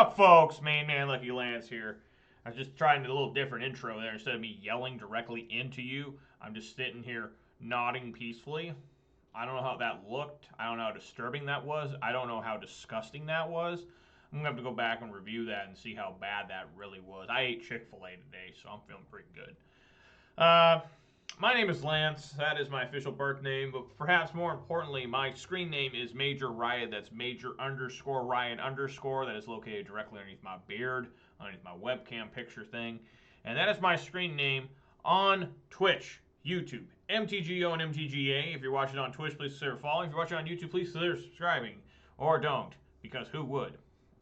up, folks? Man, Lucky Lance here. I was just trying a little different intro there. Instead of me yelling directly into you, I'm just sitting here nodding peacefully. I don't know how that looked. I don't know how disturbing that was. I don't know how disgusting that was. I'm going to have to go back and review that and see how bad that really was. I ate Chick-Fil-A today, so I'm feeling pretty good. My name is Lance. That is my official birth name, but perhaps more importantly, my screen name is Major Riot. That's Major _ Riot _ That is located directly underneath my beard, underneath my webcam picture thing. And that is my screen name on Twitch, YouTube, MTGO, and MTGA. If you're watching on Twitch, please consider following. If you're watching on YouTube, please consider subscribing. Or don't, because who would?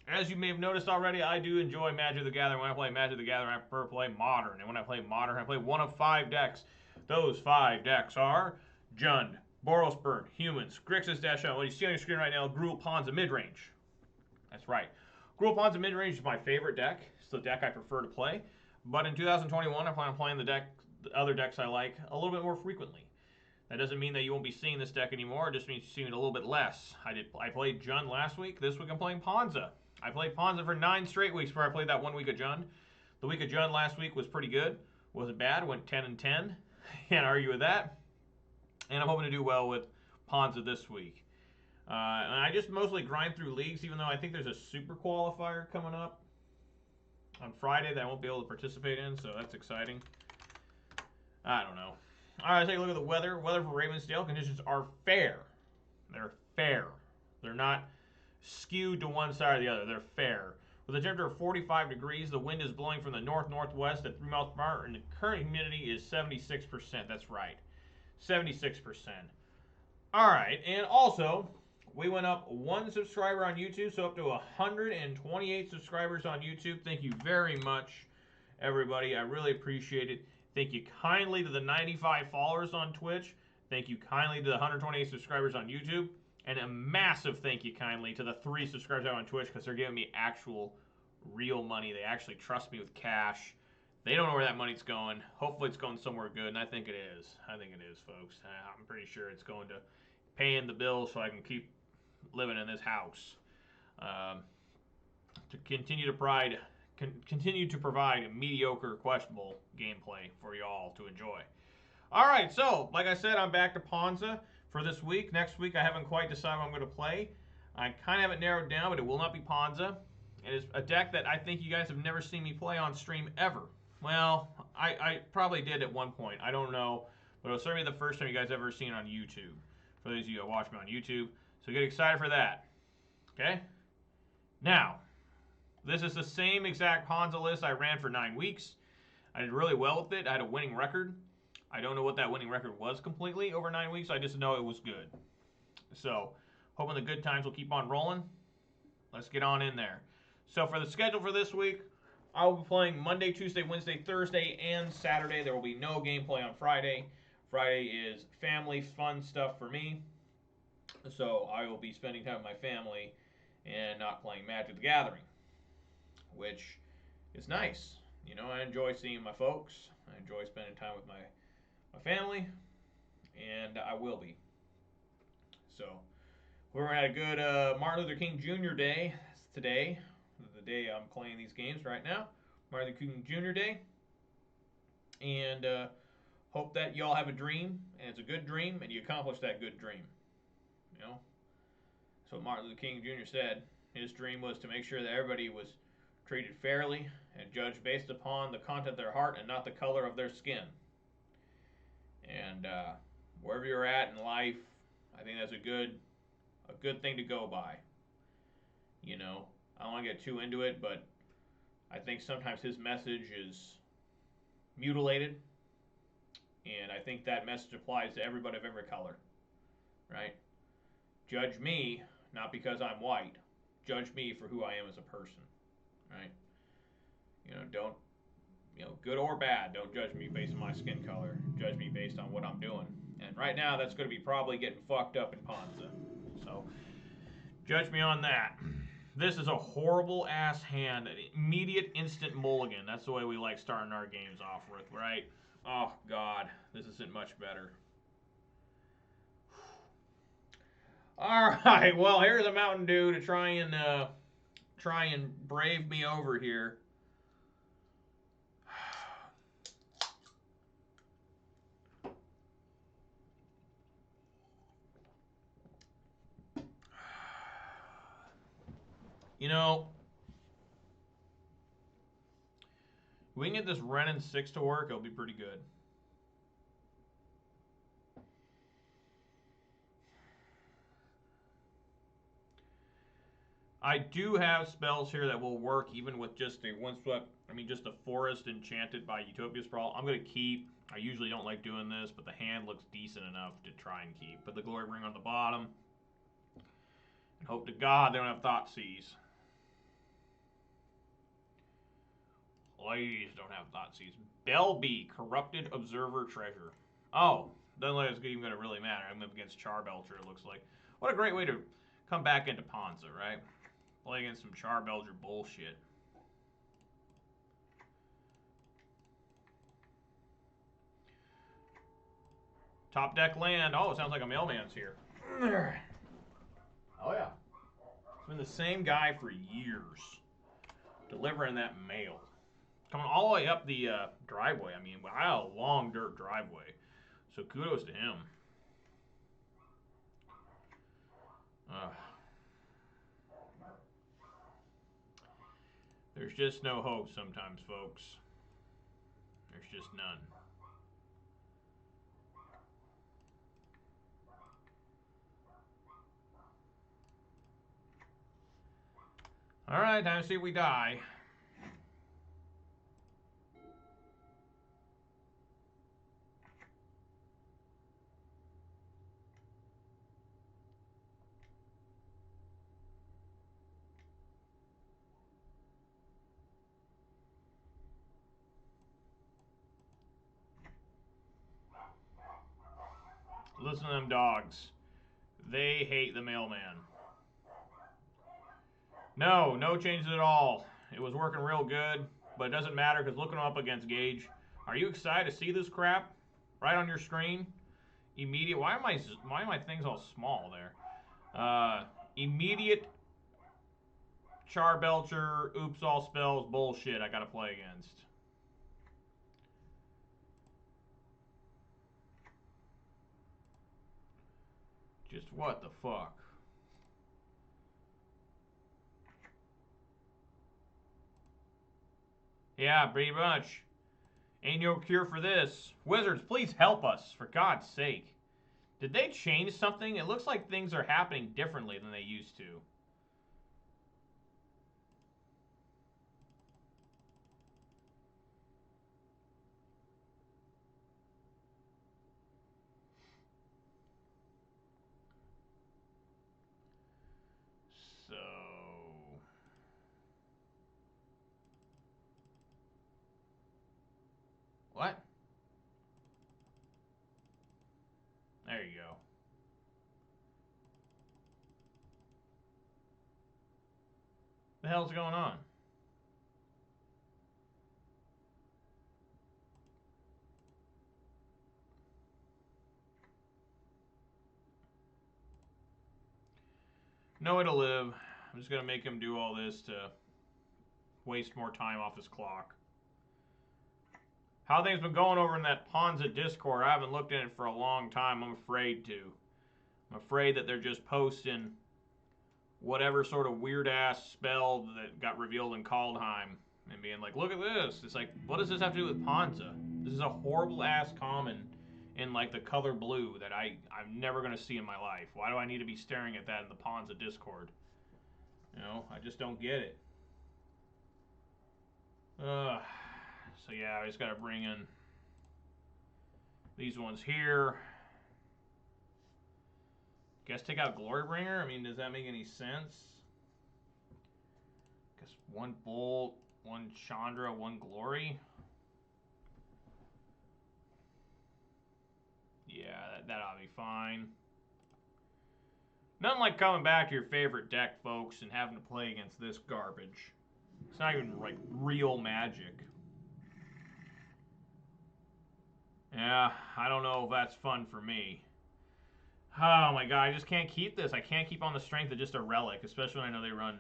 As you may have noticed already, I do enjoy Magic the Gathering. When I play Magic the Gathering, I prefer to play Modern. And when I play Modern, I play one of 5 decks. Those 5 decks are Jund, Boros Burn, Humans, Grixis Dash-On. What you see on your screen right now, Gruul Ponza Midrange. That's right. Gruul Ponza Midrange is my favorite deck. It's the deck I prefer to play. But in 2021, I plan on playing the other decks I like a little bit more frequently. That doesn't mean that you won't be seeing this deck anymore. It just means you're seeing it a little bit less. I played Jund last week. This week I'm playing Ponza. I played Ponza for 9 straight weeks before I played that 1 week of Jund. The week of Jund last week was pretty good. Wasn't bad. Went 10-10. Can't argue with that. And I'm hoping to do well with Ponza this week. And I just mostly grind through leagues, even though I think there's a super qualifier coming up on Friday that I won't be able to participate in, so that's exciting. I don't know. All right, let's take a look at the weather. Weather for Ravensdale. Conditions are fair. They're fair. They're not skewed to one side or the other. They're fair. With a temperature of 45 degrees, the wind is blowing from the north-northwest at 3 miles per hour, and the current humidity is 76%. That's right, 76%. All right, and also, we went up 1 subscriber on YouTube, so up to 128 subscribers on YouTube. Thank you very much, everybody. I really appreciate it. Thank you kindly to the 95 followers on Twitch. Thank you kindly to the 128 subscribers on YouTube. And a massive thank you kindly to the 3 subscribers on Twitch, because they're giving me actual, real money. They actually trust me with cash. They don't know where that money's going. Hopefully it's going somewhere good, and I think it is. I think it is, folks. I'm pretty sure it's going to paying the bills so I can keep living in this house. To continue to provide mediocre, questionable gameplay for y'all to enjoy. All right, so like I said, I'm back to Ponza for this week. Next week, I haven't quite decided what I'm going to play. I kind of have it narrowed down, but it will not be Ponza. It is a deck that I think you guys have never seen me play on stream ever. Well, I probably did at one point. I don't know, but it was certainly the first time you guys ever seen it on YouTube. For those of you that watch me on YouTube, so get excited for that. Okay? Now, this is the same exact Ponza list I ran for 9 weeks. I did really well with it. I had a winning record. I don't know what that winning record was completely over 9 weeks. I just know it was good. So, hoping the good times will keep on rolling. Let's get on in there. So, for the schedule for this week, I will be playing Monday, Tuesday, Wednesday, Thursday, and Saturday. There will be no gameplay on Friday. Friday is family fun stuff for me. So, I will be spending time with my family and not playing Magic the Gathering, which is nice. You know, I enjoy seeing my folks. I enjoy spending time with my family, and I will be. So, we're at a good Martin Luther King Jr. Day today, the day I'm playing these games right now. Martin Luther King Jr. Day, and hope that y'all have a dream, and it's a good dream, and you accomplish that good dream. You know, so Martin Luther King Jr. said his dream was to make sure that everybody was treated fairly and judged based upon the content of their heart and not the color of their skin. And wherever you're at in life, I think that's a good thing to go by. You know, I don't want to get too into it, but I think sometimes his message is mutilated, and I think that message applies to everybody of every color, right? Judge me, not because I'm white. Judge me for who I am as a person, right? You know, don't, good or bad, don't judge me based on my skin color. Judge me based on what I'm doing. And right now, that's going to be probably getting fucked up in Ponza. So, judge me on that. This is a horrible-ass hand. An immediate, instant mulligan. That's the way we like starting our games off with, right? Oh, God. This isn't much better. All right. Well, here's a Mountain Dew to try and try and brave me over here. You know, if we can get this Ren and 6 to work, it'll be pretty good. I do have spells here that will work even with just a just a forest enchanted by Utopia Sprawl. I'm going to keep. I usually don't like doing this, but the hand looks decent enough to try and keep. Put the Glory Ring on the bottom. And hope to God they don't have Thoughtseize. Please don't have Thoughtseize. Belby, Corrupted Observer Treasure. Oh, doesn't look like it's even going to really matter. I'm up against Charbelcher, it looks like. What a great way to come back into Ponza, right? Play against some Charbelcher bullshit. Top deck land. Oh, it sounds like a mailman's here. Oh, yeah. It's been the same guy for years. Delivering that mail. Coming all the way up the driveway. I mean, wow, long dirt driveway. So kudos to him. There's just no hope sometimes, folks. There's just none. All right, time to see if we die. Listen to them dogs. They hate the mailman. No changes at all. It was working real good, but it doesn't matter because looking up against Gage. Are you excited to see this crap right on your screen? Immediate. Why am my things all small there? Immediate Charbelcher, oops all spells, bullshit I gotta play against. Just what the fuck? Yeah, pretty much. Ain't no cure for this. Wizards, please help us, for God's sake. Did they change something? It looks like things are happening differently than they used to. So... What? There you go. The hell's going on? No way to live. I'm just gonna make him do all this to waste more time off his clock. How things been going over in that Ponza Discord? I haven't looked at it for a long time. I'm afraid to. I'm afraid that they're just posting whatever sort of weird-ass spell that got revealed in Kaldheim and being like, look at this. It's like, what does this have to do with Ponza? This is a horrible-ass common in, like, the color blue that I'm never going to see in my life. Why do I need to be staring at that in the Ponza Discord? You know, I just don't get it. So, yeah, I just got to bring in these ones here. Guess take out Glorybringer? I mean, does that make any sense? Guess one Bolt, one Chandra, one Glory. Yeah, that ought to be fine. Nothing like coming back to your favorite deck, folks, and having to play against this garbage. It's not even, like, real Magic. Yeah, I don't know if that's fun for me. Oh my god, I just can't keep this. I can't keep on the strength of just a relic, especially when I know they run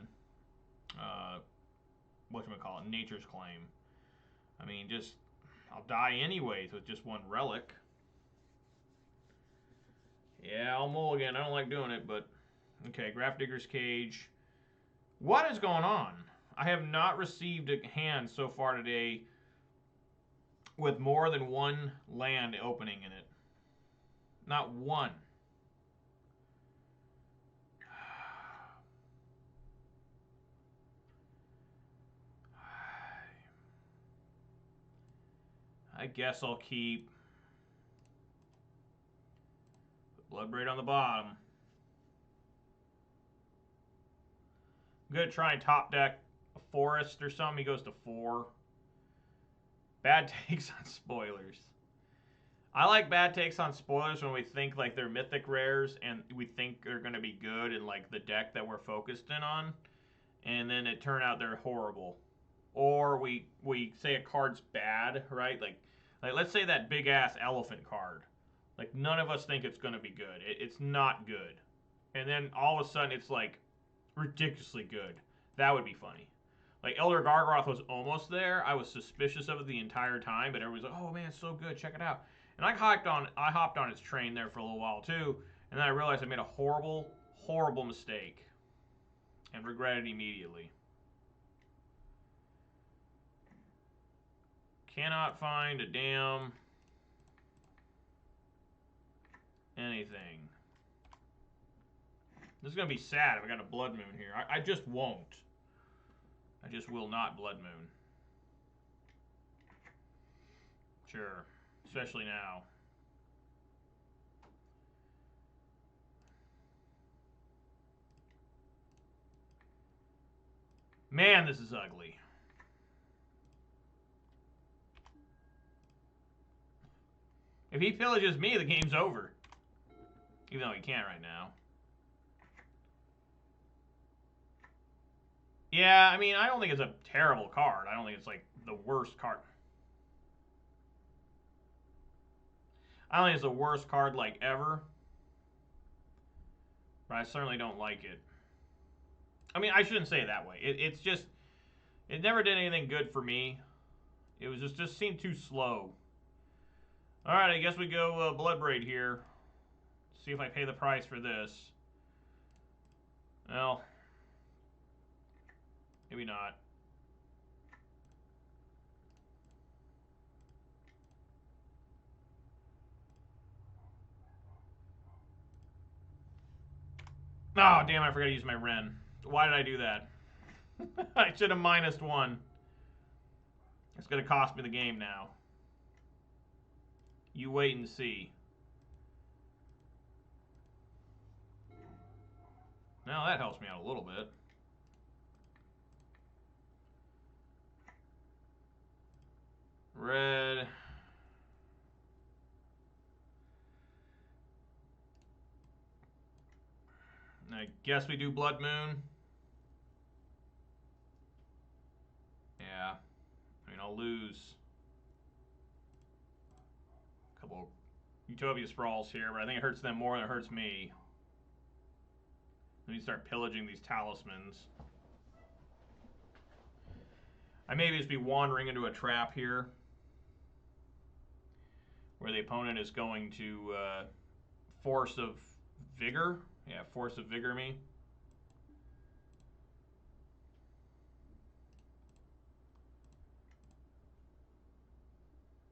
whatchamacallit, Nature's Claim. I mean, just, I'll die anyways with just one relic. Yeah, I'll mulligan. I don't like doing it, but... Okay, Grafdigger's Cage. What is going on? I have not received a hand so far today with more than one land opening in it. Not one. I guess I'll keep Bloodbraid on the bottom. I'm going to try and top deck a Forest or something. He goes to 4. Bad takes on spoilers. I like bad takes on spoilers when we think like they're mythic rares and we think they're going to be good in like the deck that we're focused in on. And then it turned out they're horrible. Or we say a card's bad, right? Like let's say that big ass elephant card. Like none of us think it's going to be good. It's not good. And then all of a sudden it's like ridiculously good. That would be funny. Like Elder Gargaroth was almost there. I was suspicious of it the entire time, but everybody's like, "Oh man, it's so good. Check it out." And I hopped on its train there for a little while too, and then I realized I made a horrible, horrible mistake and regretted it immediately. Cannot find a damn anything. This is going to be sad if I got a Blood Moon here. I just won't. I just will not Blood Moon. Sure. Especially now. Man, this is ugly. If he pillages me, the game's over. Even though he can't right now. Yeah, I mean, I don't think it's a terrible card. I don't think it's, like, the worst card. I don't think it's the worst card, like, ever. But I certainly don't like it. I mean, I shouldn't say it that way. It's just... It never did anything good for me. It was just seemed too slow. Alright, I guess we go Bloodbraid here. See if I pay the price for this. Well... Maybe not. Oh, damn, I forgot to use my Ren. Why did I do that? I should have -1. It's going to cost me the game now. You wait and see. Now that helps me out a little bit. Red. I guess we do Blood Moon. Yeah. I mean, I'll lose a couple Utopia Sprawls here, but I think it hurts them more than it hurts me. We need to start pillaging these talismans. I may just be wandering into a trap here where the opponent is going to Force of Vigor. Yeah, Force of Vigor me.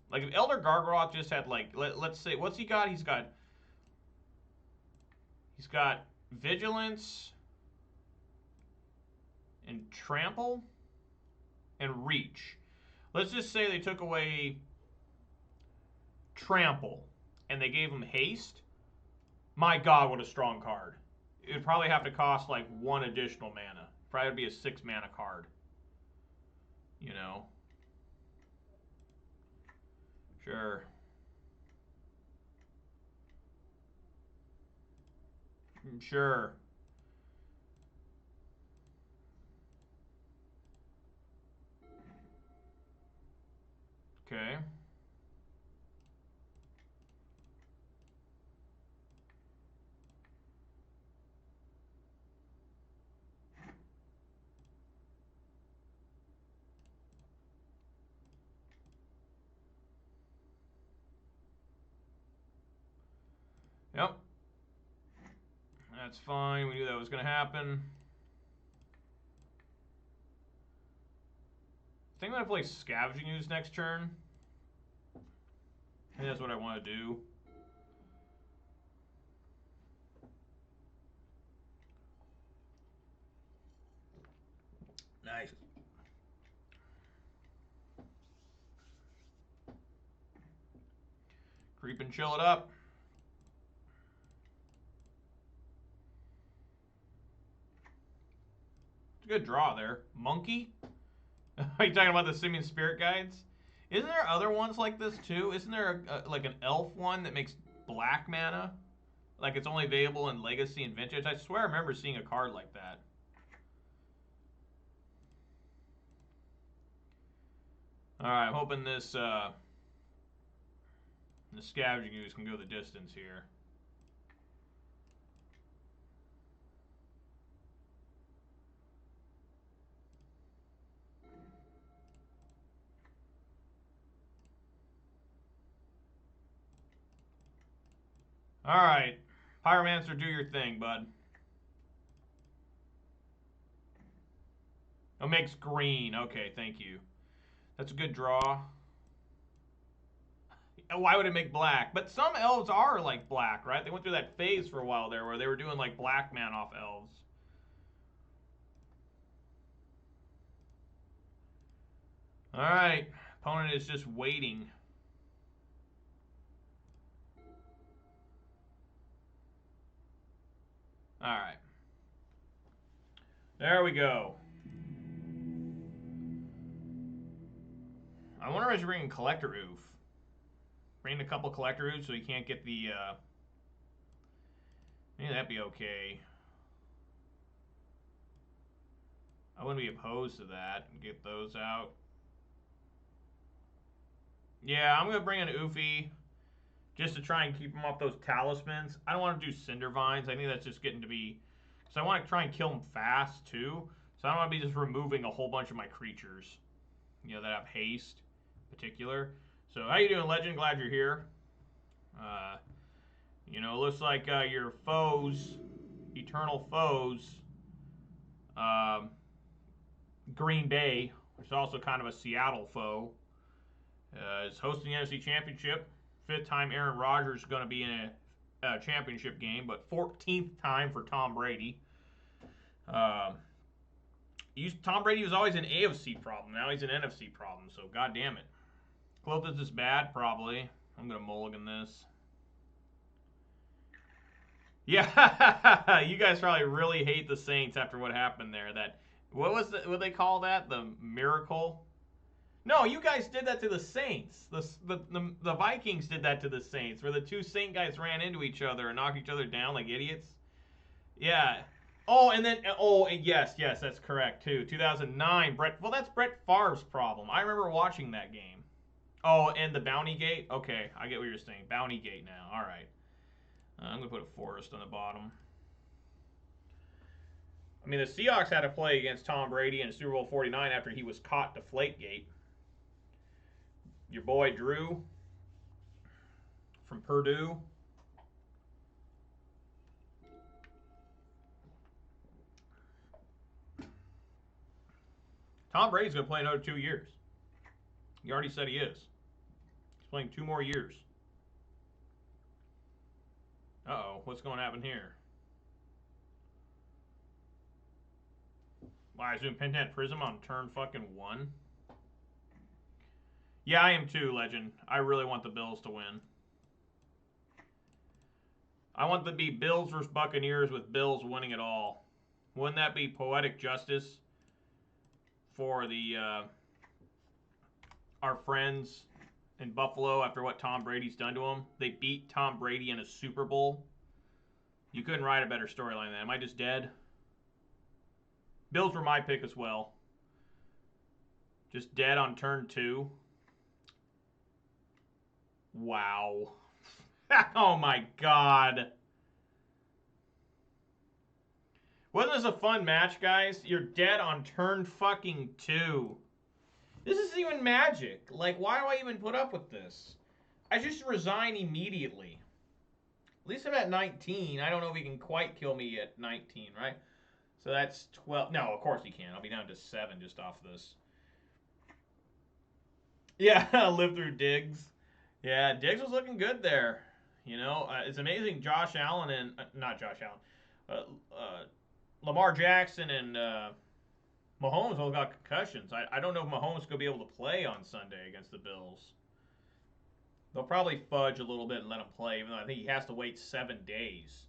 Like if Elder Gargaroth just had like, let's say, what's he got? He's got Vigilance and Trample and Reach. Let's just say they took away Trample and they gave him Haste. My God, what a strong card. It would probably have to cost like 1 additional mana. Probably would be a 6 mana card. You know? Sure. Sure. Okay. Yep. That's fine. We knew that was going to happen. I think I'm going to play Scavenging Ooze next turn. I think that's what I want to do. Nice. Creep and chill it up. It's a good draw there. Monkey? Are you talking about the Simian Spirit Guides? Isn't there other ones like this too? Isn't there like an elf one that makes black mana? Like it's only available in Legacy and Vintage? I swear I remember seeing a card like that. Alright, I'm hoping this the Scavenging Ooze can go the distance here. Alright. Pyromancer, do your thing, bud. Oh, makes green. Okay, thank you. That's a good draw. Why would it make black? But some elves are like black, right? They went through that phase for a while there where they were doing like black man off elves. Alright. Opponent is just waiting. Alright. There we go. I wonder if I should bring in Collector Oof. Bring in a couple Collector Oofs so you can't get the, maybe that'd be okay. I wouldn't be opposed to that. Get those out. Yeah, I'm going to bring in Oofy just to try and keep him off those talismans. I don't want to do Cinder Vines. I think that's just getting to be... Because I want to try and kill him fast, too. So I don't want to be just removing a whole bunch of my creatures, you know, that have haste in particular. So how you doing, Legend? Glad you're here. You know, it looks like your foes, eternal foes, Green Bay, which is also kind of a Seattle foe, is hosting the NFC Championship. 5th time Aaron Rodgers is going to be in a championship game, but 14th time for Tom Brady. Tom Brady was always an AFC problem. Now he's an NFC problem, so god damn it. Clothis is bad, probably. I'm going to mulligan this. Yeah, you guys probably really hate the Saints after what happened there. That what they call that? The miracle? No, you guys did that to the Saints. The Vikings did that to the Saints, where the two Saint guys ran into each other and knocked each other down like idiots. Yeah. Oh, and then yes, that's correct too. 2009, well, that's Brett Favre's problem. I remember watching that game. Oh, and the Bounty Gate. Okay, I get what you're saying. Bounty Gate now. All right. I'm gonna put a forest on the bottom. I mean, the Seahawks had to play against Tom Brady in Super Bowl 49 after he was caught Deflategate. Your boy Drew from Purdue. Tom Brady's going to play another 2 years. He already said he is. He's playing 2 more years. Uh-oh, what's going to happen here? Why, I zoom Pentat Prism on turn fucking 1? Yeah, I am too, Legend. I really want the Bills to win. I want to be Bills versus Buccaneers with Bills winning it all. Wouldn't that be poetic justice for the our friends in Buffalo after what Tom Brady's done to them? They beat Tom Brady in a Super Bowl. You couldn't write a better storyline than that. Am I just dead? Bills were my pick as well. Just dead on turn 2. Wow. Oh my god. Wasn't this a fun match, guys? You're dead on turn fucking 2. This isn't even Magic. Like, why do I even put up with this? I just resign immediately. At least I'm at 19. I don't know if he can quite kill me at 19, right? So that's 12. No, of course he can. I'll be down to 7 just off this. Yeah, live through Diggs. Yeah, Diggs was looking good there. You know, it's amazing. Josh Allen and not Josh Allen, Lamar Jackson and Mahomes all got concussions. I don't know if Mahomes is going to be able to play on Sunday against the Bills. They'll probably fudge a little bit and let him play, even though I think he has to wait 7 days,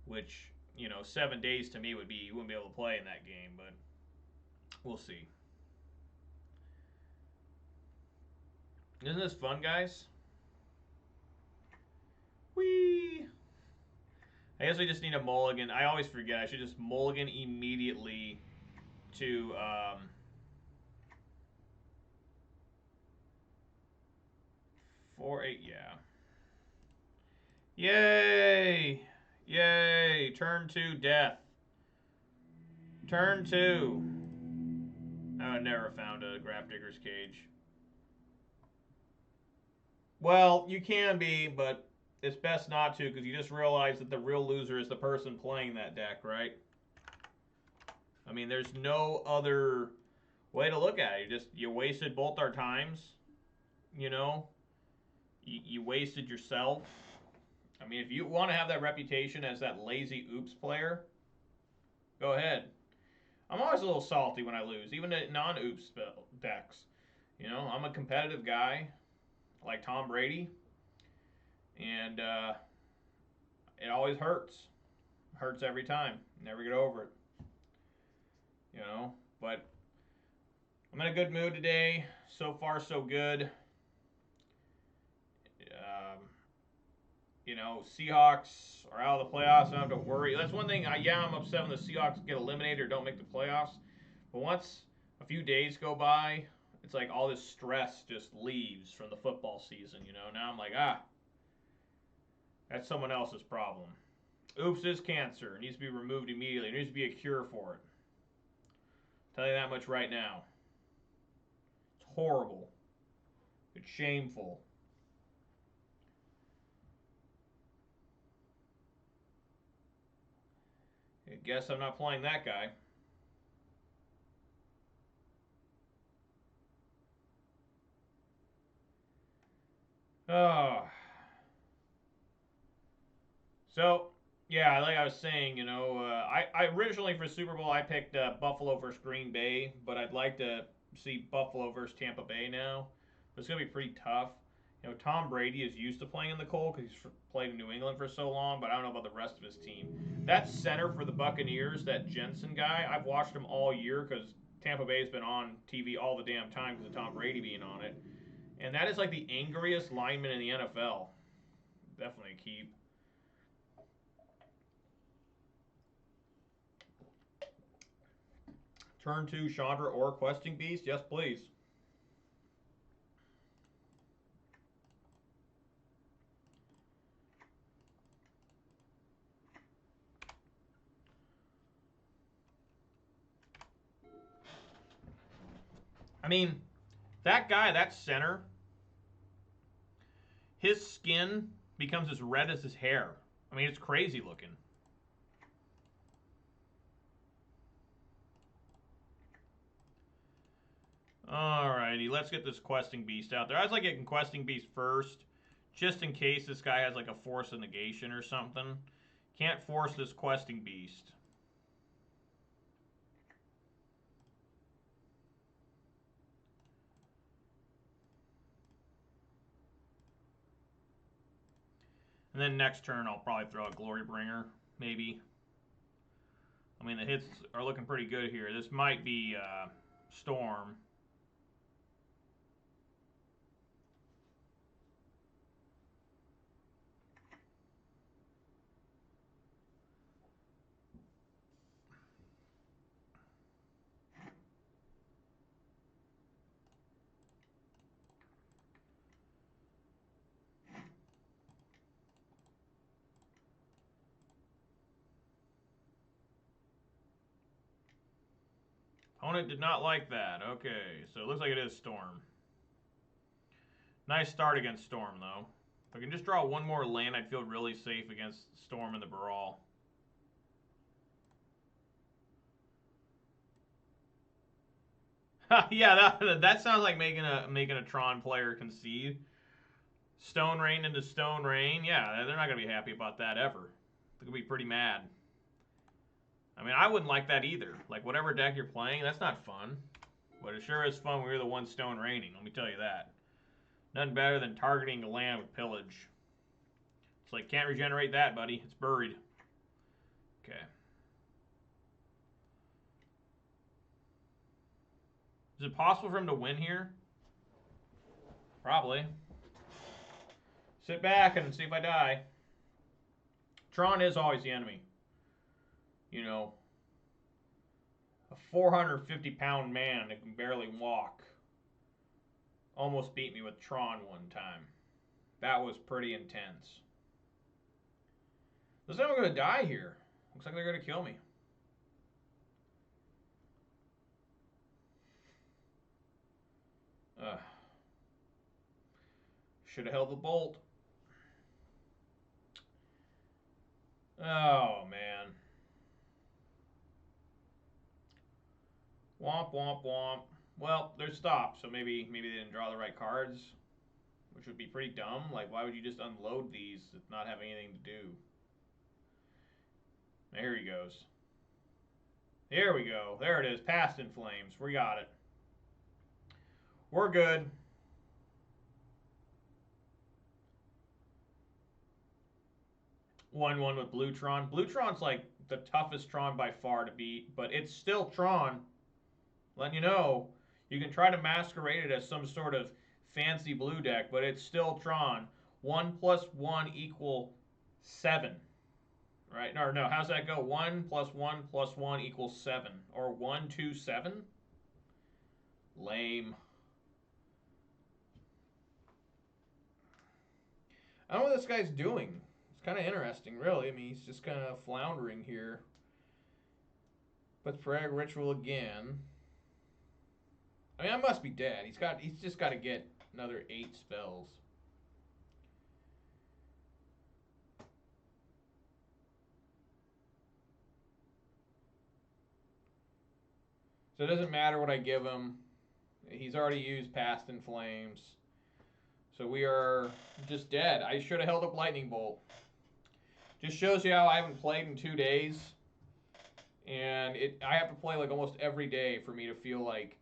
which, you know, 7 days to me would be, he wouldn't be able to play in that game, but we'll see. Isn't this fun, guys? Whee! I guess we just need a mulligan. I always forget. I should just mulligan immediately to 4-8. Yeah. Yay! Yay! Turn 2 death. Turn 2. I never found a Grafdigger's Cage. Well, you can be, but it's best not to, because you just realize that the real loser is the person playing that deck, right? I mean, there's no other way to look at it. You wasted both our times, you know? You wasted yourself. I mean, if you want to have that reputation as that lazy oops player, go ahead. I'm always a little salty when I lose, even at non-oops decks. You know, I'm a competitive guy, like Tom Brady, and it always hurts. Hurts every time. Never get over it. You know, but I'm in a good mood today. So far, so good. You know, Seahawks are out of the playoffs. I don't have to worry. That's one thing. I'm upset when the Seahawks get eliminated or don't make the playoffs. But once a few days go by, it's like all this stress just leaves from the football season. You know, now I'm like, that's someone else's problem. Oops is cancer. It needs to be removed immediately. There needs to be a cure for it. I'll tell you that much right now. It's horrible. It's shameful. I guess I'm not playing that guy. Oh. So, yeah, like I was saying, you know, I originally for Super Bowl I picked Buffalo versus Green Bay, but I'd like to see Buffalo versus Tampa Bay now. But it's going to be pretty tough. You know, Tom Brady is used to playing in the cold because he's played in New England for so long, but I don't know about the rest of his team. That center for the Buccaneers, that Jensen guy, I've watched him all year because Tampa Bay's been on TV all the damn time because of Tom Brady being on it. And that is like the angriest lineman in the NFL. Definitely a keep. Turn 2 Chandra or Questing Beast? Yes, please. I mean, that guy, that center, his skin becomes as red as his hair. I mean, it's crazy looking. Alrighty, let's get this Questing Beast out there. I was like getting Questing Beast first, just in case this guy has like a Force of Negation or something. Can't force this Questing Beast. And then next turn, I'll probably throw a Glorybringer, maybe. I mean, the hits are looking pretty good here. This might be Storm. Opponent did not like that. Okay, so it looks like it is Storm. Nice start against Storm, though. If I can just draw one more land, I'd feel really safe against Storm and the Brawl. Yeah, that sounds like making a Tron player concede. Stone Rain into Stone Rain. Yeah, they're not gonna be happy about that ever. They're gonna be pretty mad. I mean, I wouldn't like that either. Like, whatever deck you're playing, that's not fun. But it sure is fun when you're the one Stone Raining, let me tell you that. Nothing better than targeting a land with Pillage. It's like, can't regenerate that, buddy. It's buried. Okay. Is it possible for him to win here? Probably. Sit back and see if I die. Tron is always the enemy. You know, a 450-pound man that can barely walk almost beat me with Tron one time. That was pretty intense. Looks like I'm going to die here. Looks like they're going to kill me. Should have held the bolt. Oh, man. Womp, womp, womp. Well, they're stopped, so maybe they didn't draw the right cards, which would be pretty dumb. Like, why would you just unload these if not have anything to do? There he goes. Here we go. There it is. Past in Flames. We got it. We're good. One with Blue Tron. Blue Tron's like the toughest Tron by far to beat, but it's still Tron. Letting you know, you can try to masquerade it as some sort of fancy blue deck, but it's still Tron. 1 + 1 = 7. Right? No, how's that go? 1 + 1 + 1 = 7. Or 1, 2, 7? Lame. I don't know what this guy's doing. It's kind of interesting, really. I mean, he's just kind of floundering here. But Frag Ritual again. I mean, I must be dead. He's just got to get another 8 spells. So it doesn't matter what I give him. He's already used Past in Flames. So we are just dead. I should have held up Lightning Bolt. Just shows you how I haven't played in 2 days. And I have to play like almost every day for me to feel like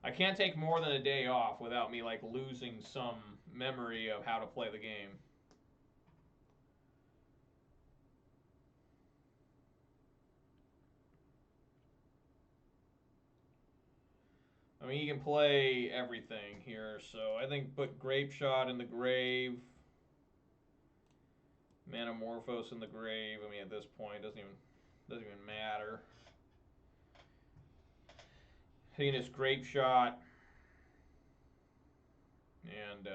I can't take more than a day off without me like losing some memory of how to play the game. I mean, you can play everything here, so I think put Grape Shot in the grave, Manamorphose in the grave. I mean, at this point, it doesn't even matter. You can just Grape Shot and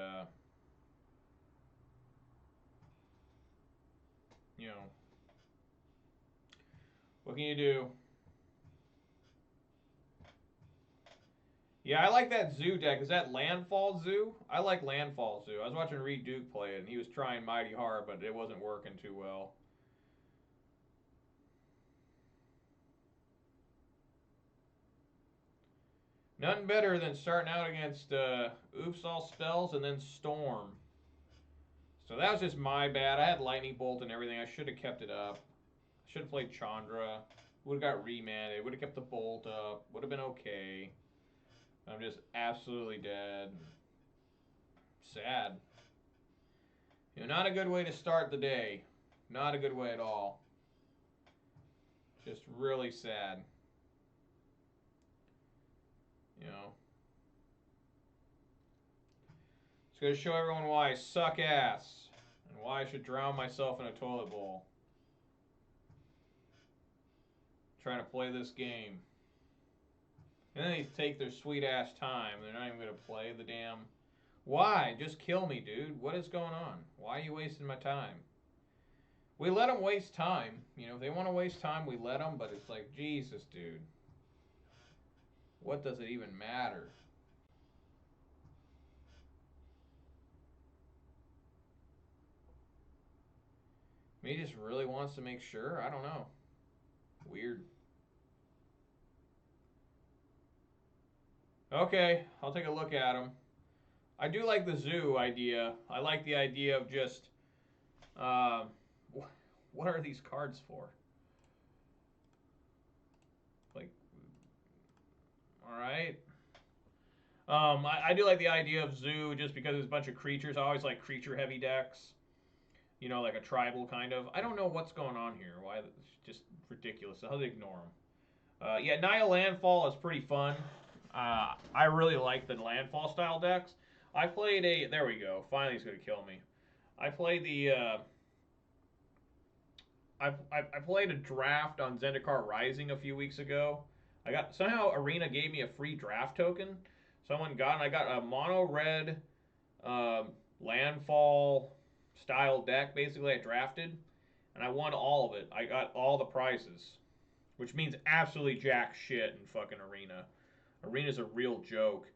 you know, what can you do? Yeah, I like that Zoo deck. Is that Landfall Zoo? I like Landfall Zoo. I was watching Reed Duke play it, and he was trying mighty hard, but it wasn't working too well. Nothing better than starting out against Oops All Spells and then Storm. So that was just my bad. I had Lightning Bolt and everything. I should have kept it up. Should have played Chandra. Would have got remanded. Would have kept the Bolt up. Would have been okay. I'm just absolutely dead. Sad. You know, not a good way to start the day. Not a good way at all. Just really sad. You know. It's going to show everyone why I suck ass. And why I should drown myself in a toilet bowl. Trying to play this game. And then they take their sweet ass time. They're not even going to play the damn... Why? Just kill me, dude. What is going on? Why are you wasting my time? We let them waste time. You know, if they want to waste time, we let them. But it's like, Jesus, dude. What does it even matter? He just really wants to make sure. I don't know. Weird. Okay, I'll take a look at him. I do like the zoo idea. I like the idea of just, what are these cards for? Like, all right. I do like the idea of zoo just because it's a bunch of creatures. I always like creature-heavy decks. You know, like a tribal kind of. I don't know what's going on here. Why? It's just ridiculous. I'll ignore them. Yeah, Nile Landfall is pretty fun. I really like the Landfall style decks. I played a. There we go. Finally, he's gonna kill me. I played the. I played a draft on Zendikar Rising a few weeks ago. I got somehow Arena gave me a free draft token. Someone got and I got a mono red landfall style deck. Basically, I drafted and I won all of it. I got all the prizes, which means absolutely jack shit in fucking Arena. Arena's a real joke,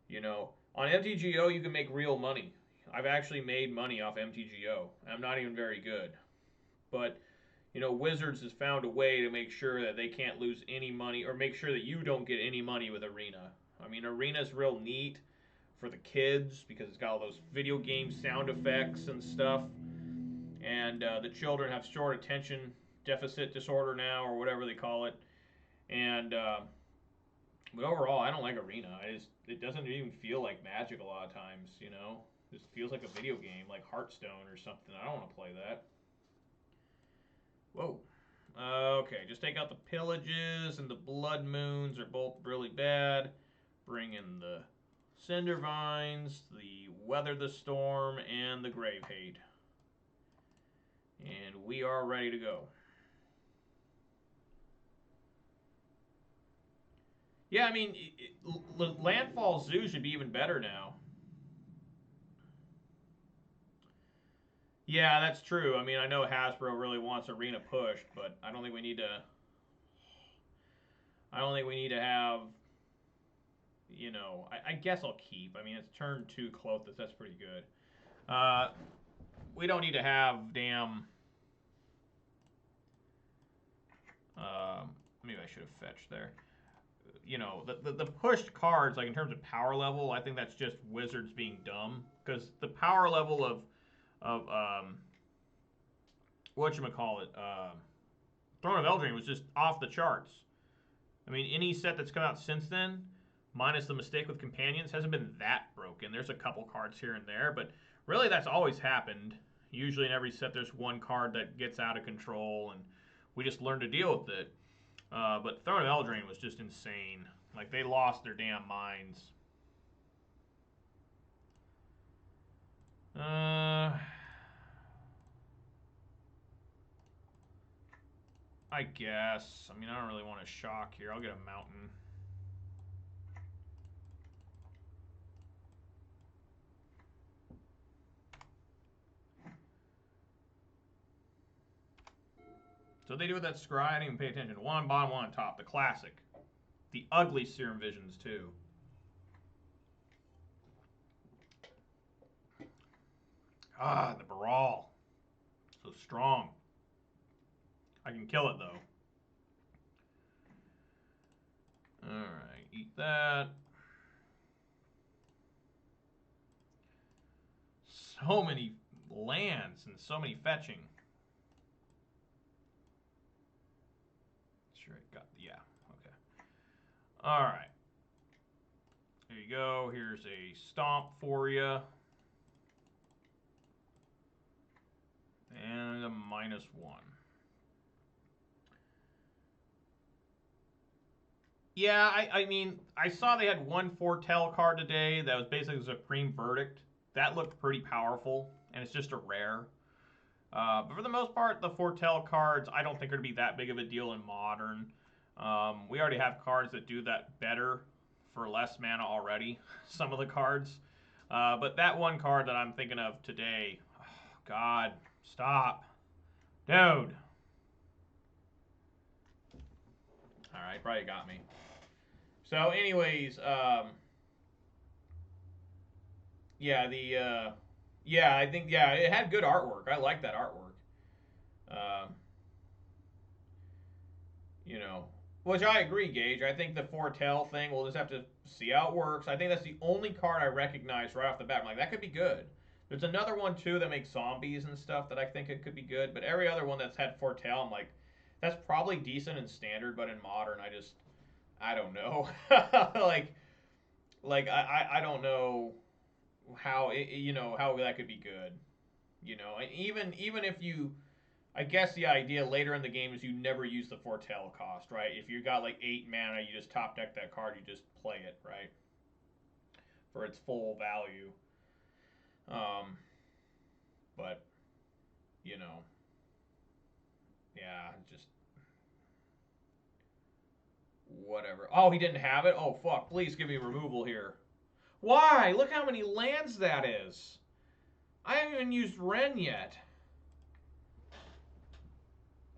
you know. On MTGO, you can make real money. I've actually made money off MTGO. I'm not even very good, but you know, Wizards has found a way to make sure that they can't lose any money or make sure that you don't get any money with Arena. I mean, Arena's real neat for the kids because it's got all those video game sound effects and stuff. And the children have short attention deficit disorder now or whatever they call it. And but overall, I don't like Arena. It doesn't even feel like Magic a lot of times, you know. It just feels like a video game, like Hearthstone or something. I don't want to play that. Whoa. Okay, just take out the Pillages and the Blood Moons are both really bad. Bring in the Cinder Vines, the Weather the Storm, and the Grave Hate. And we are ready to go. Yeah, I mean, Landfall Zoo should be even better now. Yeah, that's true. I mean, I know Hasbro really wants Arena pushed, but I don't think we need to. I don't think we need to have. You know, I guess I'll keep. I mean, it's turn 2 Clothis. That's pretty good. We don't need to have damn. Maybe I should have fetched there. You know, the pushed cards, like in terms of power level, I think that's just Wizards being dumb because the power level of whatchamacallit, Throne of Eldraine was just off the charts. I mean, any set that's come out since then, minus the mistake with companions, hasn't been that broken. There's a couple cards here and there, but really that's always happened. Usually in every set there's one card that gets out of control, and we just learn to deal with it. But Throne of Eldraine was just insane. Like, they lost their damn minds. I guess. I mean, I don't really want to shock here. I'll get a mountain. So they do with that scry, I didn't even pay attention. One on bottom, one on top. The classic. The ugly Serum Visions, too. Ah, the Baral. So strong. I can kill it, though. Alright, eat that. So many lands and so many fetching. Sure, it got, yeah, okay. Alright. There you go. Here's a stomp for you. And a -1. Yeah, I mean, I saw they had one Foretell card today that was basically the Supreme Verdict. That looked pretty powerful, and it's just a rare. But for the most part, the Foretell cards I don't think are going to be that big of a deal in Modern. We already have cards that do that better for less mana already, some of the cards. But that one card that I'm thinking of today, oh, God, stop. Dude. Alright, probably got me. So anyways, yeah, I think, yeah, it had good artwork. I like that artwork. Uh, you know, which I agree, Gage. I think the foretell thing, we'll just have to see how it works. I think that's the only card I recognize right off the bat. I'm like, that could be good. There's another one too that makes zombies and stuff that I think it could be good. But every other one that's had foretell, I'm like, that's probably decent in standard, but in modern, I don't know. like I don't know how how that could be good. Even if you, I guess the idea later in the game is you never use the foretell cost, right? If you got like 8 mana, you just top deck that card, you just play it, right? For its full value. Um, but you know, yeah, just whatever. Oh, he didn't have it. Oh fuck! Please give me removal here. Why? Look how many lands that is. I haven't even used Ren yet.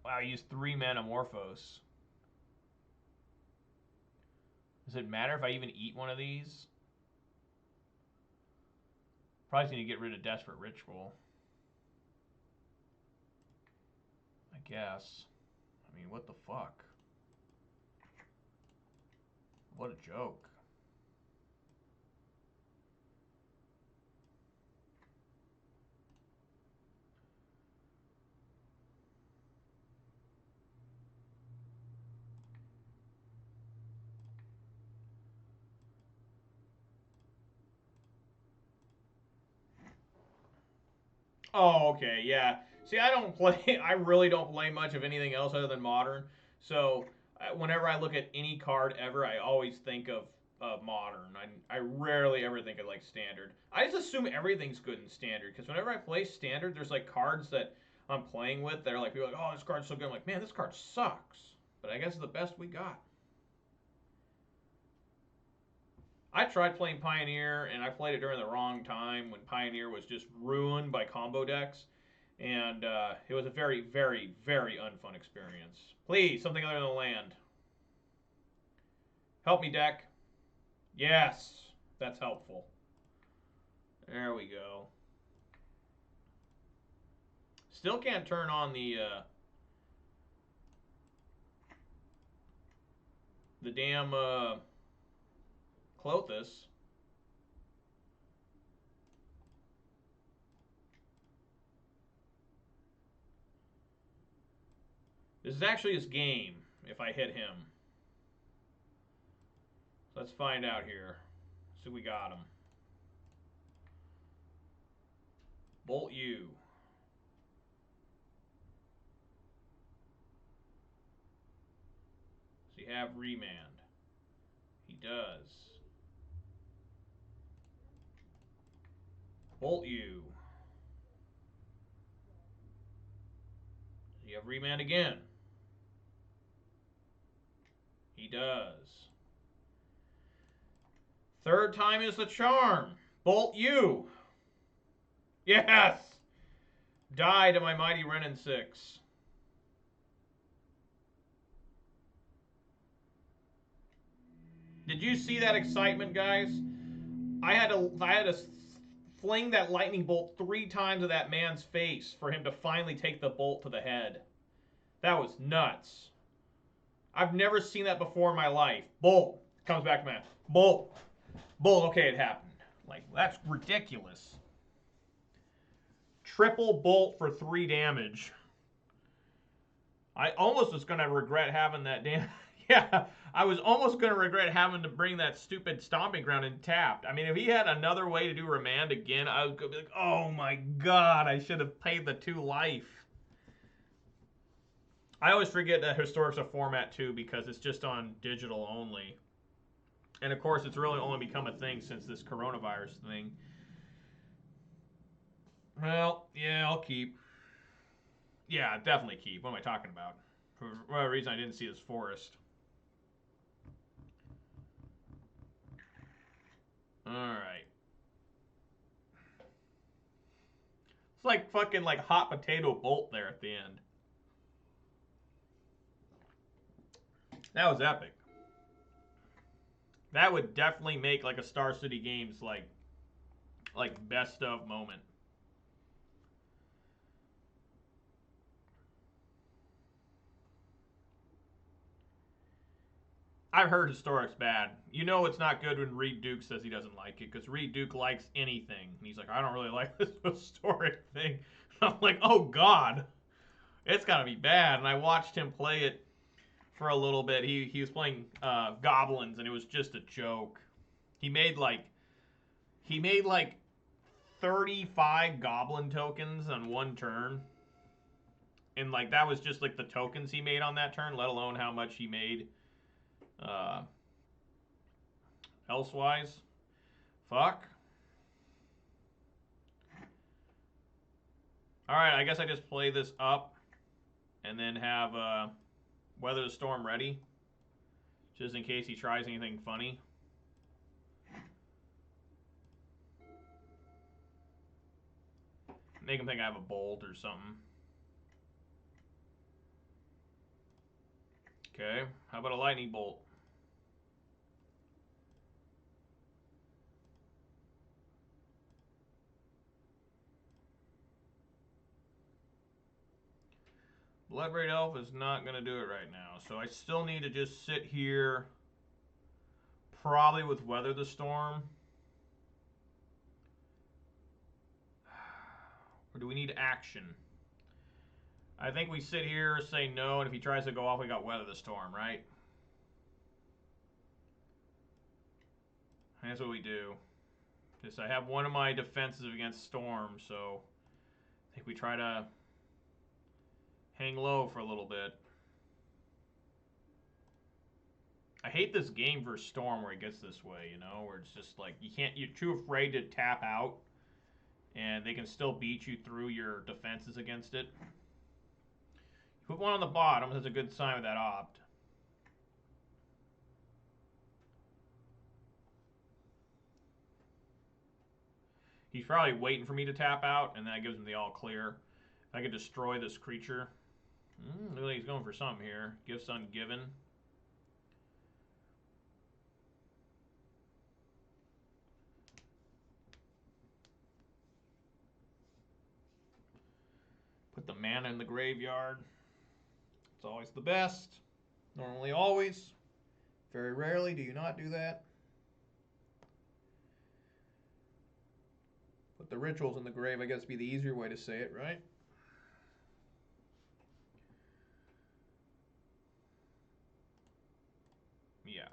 Wow, I used 3 Manamorphose. Does it matter if I even eat one of these? Probably need to get rid of Desperate Ritual. I guess. I mean, what the fuck? What a joke. Oh, okay, yeah. See, I don't play. I really don't play much of anything else other than Modern. So whenever I look at any card ever, I always think of Modern. I rarely ever think of like Standard. I just assume everything's good in Standard because whenever I play Standard, there's like cards that I'm playing with that are like people are like, oh, this card's so good. I'm like, man, this card sucks. But I guess it's the best we got. I tried playing Pioneer, and I played it during the wrong time when Pioneer was just ruined by combo decks. And it was a very, very, very unfun experience. Please, something other than land. Help me, deck. Yes, that's helpful. There we go. Still can't turn on the damn Clothis. This is actually his game if I hit him. Let's find out here. See, we got him. Bolt you. So you have remand. He does. Bolt you. You have remand again. He does. Third time is the charm. Bolt you. Yes! Die to my mighty Renin 6. Did you see that excitement, guys? I had to fling that lightning bolt 3 times at that man's face for him to finally take the bolt to the head. That was nuts. I've never seen that before in my life. Bolt. Comes back to man. Bolt. Bolt. Okay, it happened. Like, that's ridiculous. Triple bolt for 3 damage. I almost was going to regret having that damn... Yeah, I was almost going to regret having to bring that stupid Stomping Ground in tapped. I mean, if he had another way to do Remand again, I was going to be like, oh my god, I should have paid the 2 life. I always forget that Historic's a format too because it's just on digital only. And of course, it's really only become a thing since this coronavirus thing. Well, yeah, I'll keep. Yeah, definitely keep. What am I talking about? For whatever reason, I didn't see this forest. Alright. It's like fucking like hot potato bolt there at the end. That was epic. That would definitely make like a Star City Games like best of moment. I've heard Historic's bad. You know it's not good when Reed Duke says he doesn't like it, because Reed Duke likes anything. And he's like, I don't really like this Historic thing. I'm like, oh god, it's gotta be bad. And I watched him play it for a little bit. He was playing Goblins, and it was just a joke. He made like 35 Goblin tokens on one turn. And like that was just like the tokens he made on that turn, let alone how much he made elsewise. Fuck. Alright, I guess I just play this up and then have Weather the Storm ready, just in case he tries anything funny. Make him think I have a bolt or something. Okay, how about a lightning bolt? Bloodbraid Elf is not going to do it right now, so I still need to just sit here, probably with Weather the Storm. Or do we need action? I think we sit here, say no, and if he tries to go off, we got Weather the Storm, right? And that's what we do. Just I have one of my defenses against Storm, so I think we try to hang low for a little bit. I hate this game versus Storm where it gets this way, you know, where it's just like you're too afraid to tap out, and they can still beat you through your defenses against it. Put one on the bottom, that's a good sign of that opt. He's probably waiting for me to tap out, and that gives him the all clear. If I could destroy this creature. Looks like he's going for something here. Gifts ungiven. Put the mana in the graveyard. It's always the best. Normally always. Very rarely do you not do that. Put the rituals in the grave, I guess would be the easier way to say it, right? Yeah.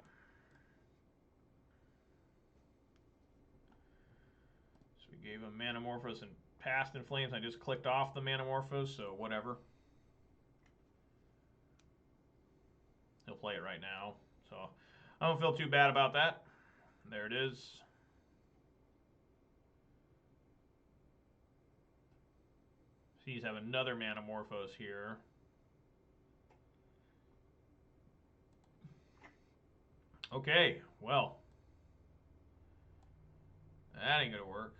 So we gave him Manamorphose and Past in Flames. I just clicked off the Manamorphose, so whatever. He'll play it right now. So I don't feel too bad about that. There it is. So he's have another Manamorphose here. Okay, well. That ain't gonna work.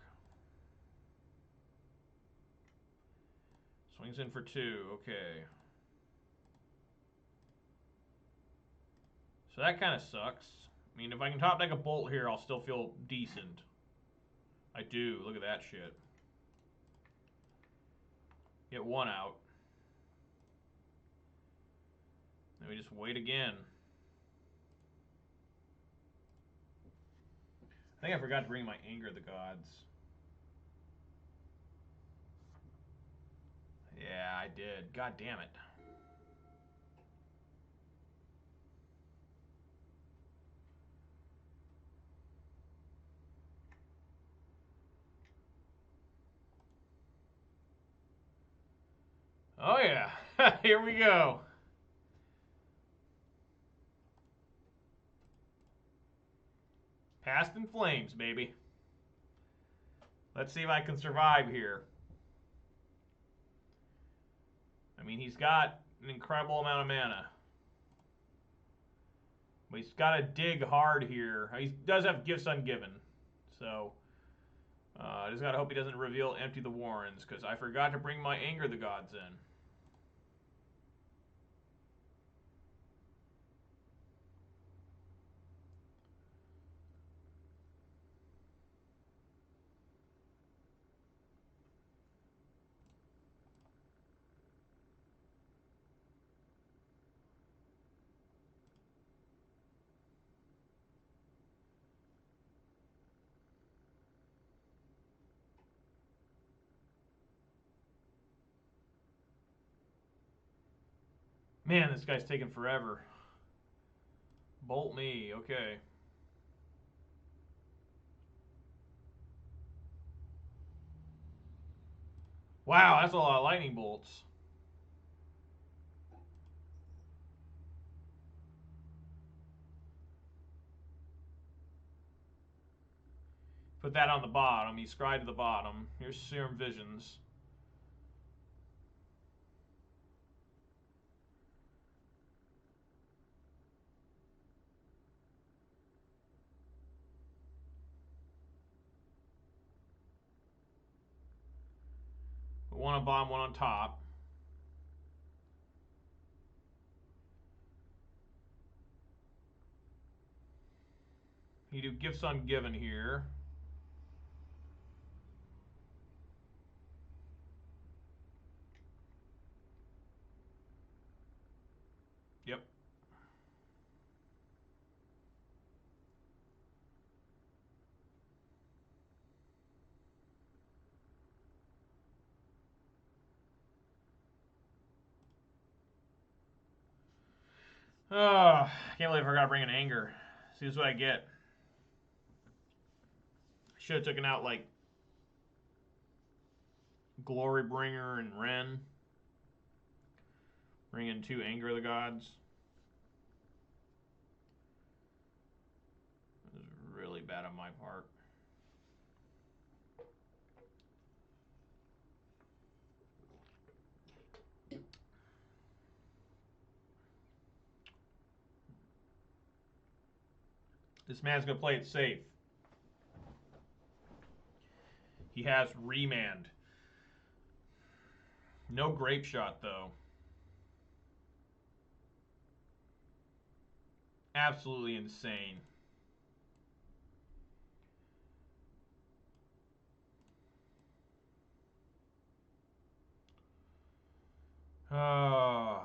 Swings in for 2, okay. So that kind of sucks. I mean, if I can top deck a bolt here, I'll still feel decent. I do. Look at that shit. Get 1 out. Then we just wait again. I think I forgot to bring my Anger of the Gods. Yeah, I did. God damn it. Oh yeah, here we go. Past in Flames, baby. Let's see if I can survive here. I mean, he's got an incredible amount of mana. But he's got to dig hard here. He does have Gifts Ungiven. So, I just got to hope he doesn't reveal Empty the Warrens, because I forgot to bring my Anger of the Gods in. Man, this guy's taking forever. Bolt me, okay. Wow, that's a lot of lightning bolts. Put that on the bottom. He scried to the bottom. Here's Serum Visions. One on bottom, one on top. You do Gifts Ungiven here. Yep. Oh, I can't believe I forgot to bring an Anger. See, this is what I get. Should have taken out, like, Glorybringer and Ren. Bring in 2 Anger of the Gods. This is really bad on my part. This man's going to play it safe. He has Remand. No Grape Shot, though. Absolutely insane. Oh.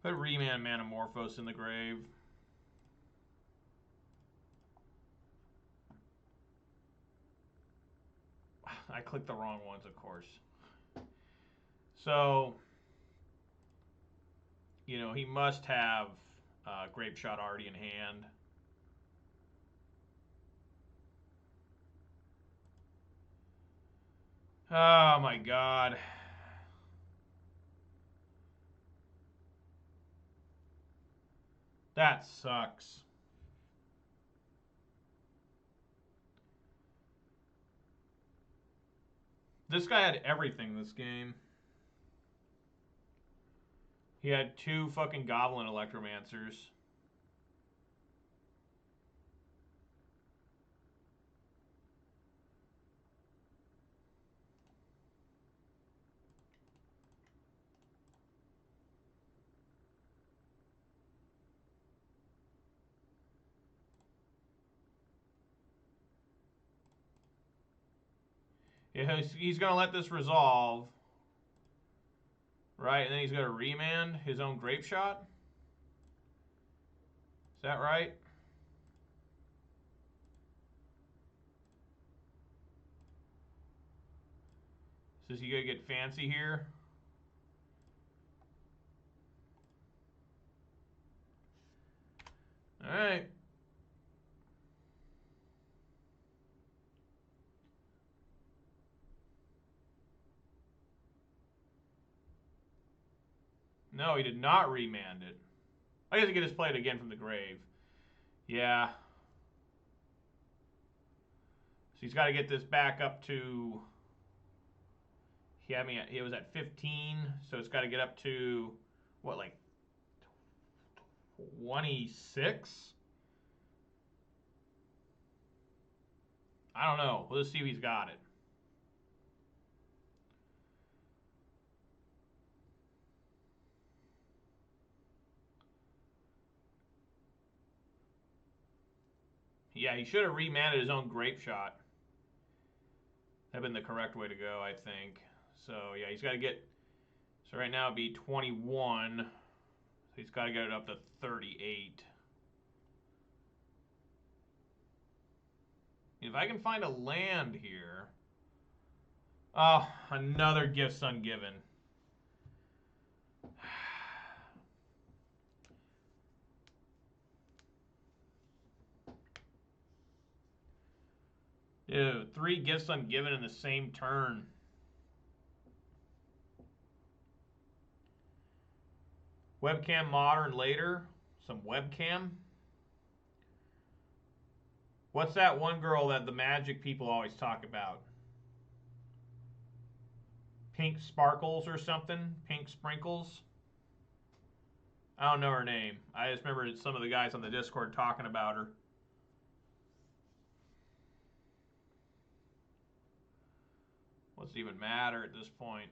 Put Remand Manamorphose in the grave. I clicked the wrong ones, of course. So, you know, he must have Grape Shot already in hand. Oh my god. That sucks. This guy had everything this game. He had 2 fucking Goblin Electromancers. Yeah, he's going to let this resolve. Right, and then he's going to remand his own Grape Shot. Is that right? So is he going to get fancy here? All right. No, he did not remand it. I guess he could just play it again from the grave. Yeah. So he's got to get this back up to... He had me at, it was at 15, so it's got to get up to, what, like 26? I don't know. We'll just see if he's got it. Yeah, he should have remanded his own Grape Shot. That'd been the correct way to go, I think. So, yeah, he's got to get... So right now it'd be 21. So he's got to get it up to 38. If I can find a land here. Oh, another gifts ungiven. Dude, 3 gifts ungiven in the same turn. Webcam modern later. Some webcam. What's that one girl that the Magic people always talk about? Pink Sparkles or something? Pink Sprinkles? I don't know her name. I just remember some of the guys on the Discord talking about her. What's it even matter at this point?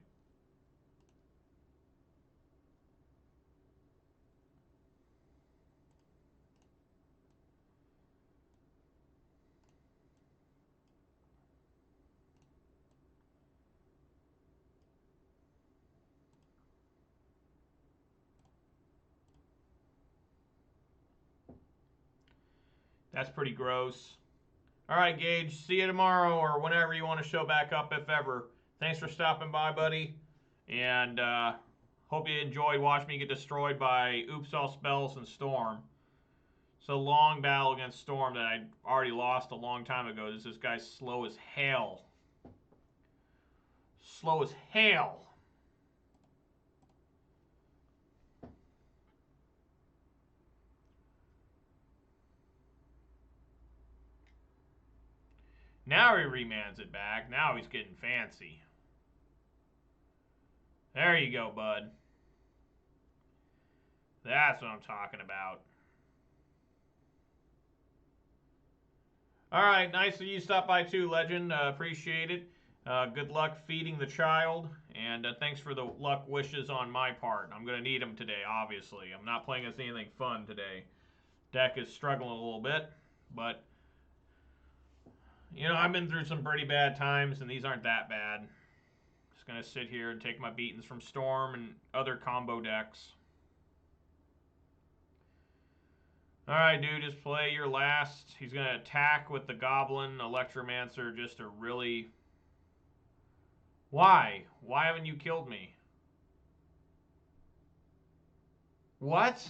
That's pretty gross. All right, Gage. See you tomorrow or whenever you want to show back up, if ever. Thanks for stopping by, buddy. And hope you enjoyed watching me get destroyed by Oops All Spells and Storm. It's a long battle against Storm that I already lost a long time ago. This guy's slow as hell. Slow as hell. Now he remands it back. Now he's getting fancy. There you go, bud. That's what I'm talking about. All right, nice of you stop by too, Legend. Appreciate it. Good luck feeding the child, and thanks for the luck wishes on my part. I'm going to need them today, obviously. I'm not playing as anything fun today. Deck is struggling a little bit, but, you know, I've been through some pretty bad times, and these aren't that bad. Just going to sit here and take my beatings from Storm and other combo decks. Alright, dude, just play your last. He's going to attack with the Goblin Electromancer just to really... Why? Why haven't you killed me? What?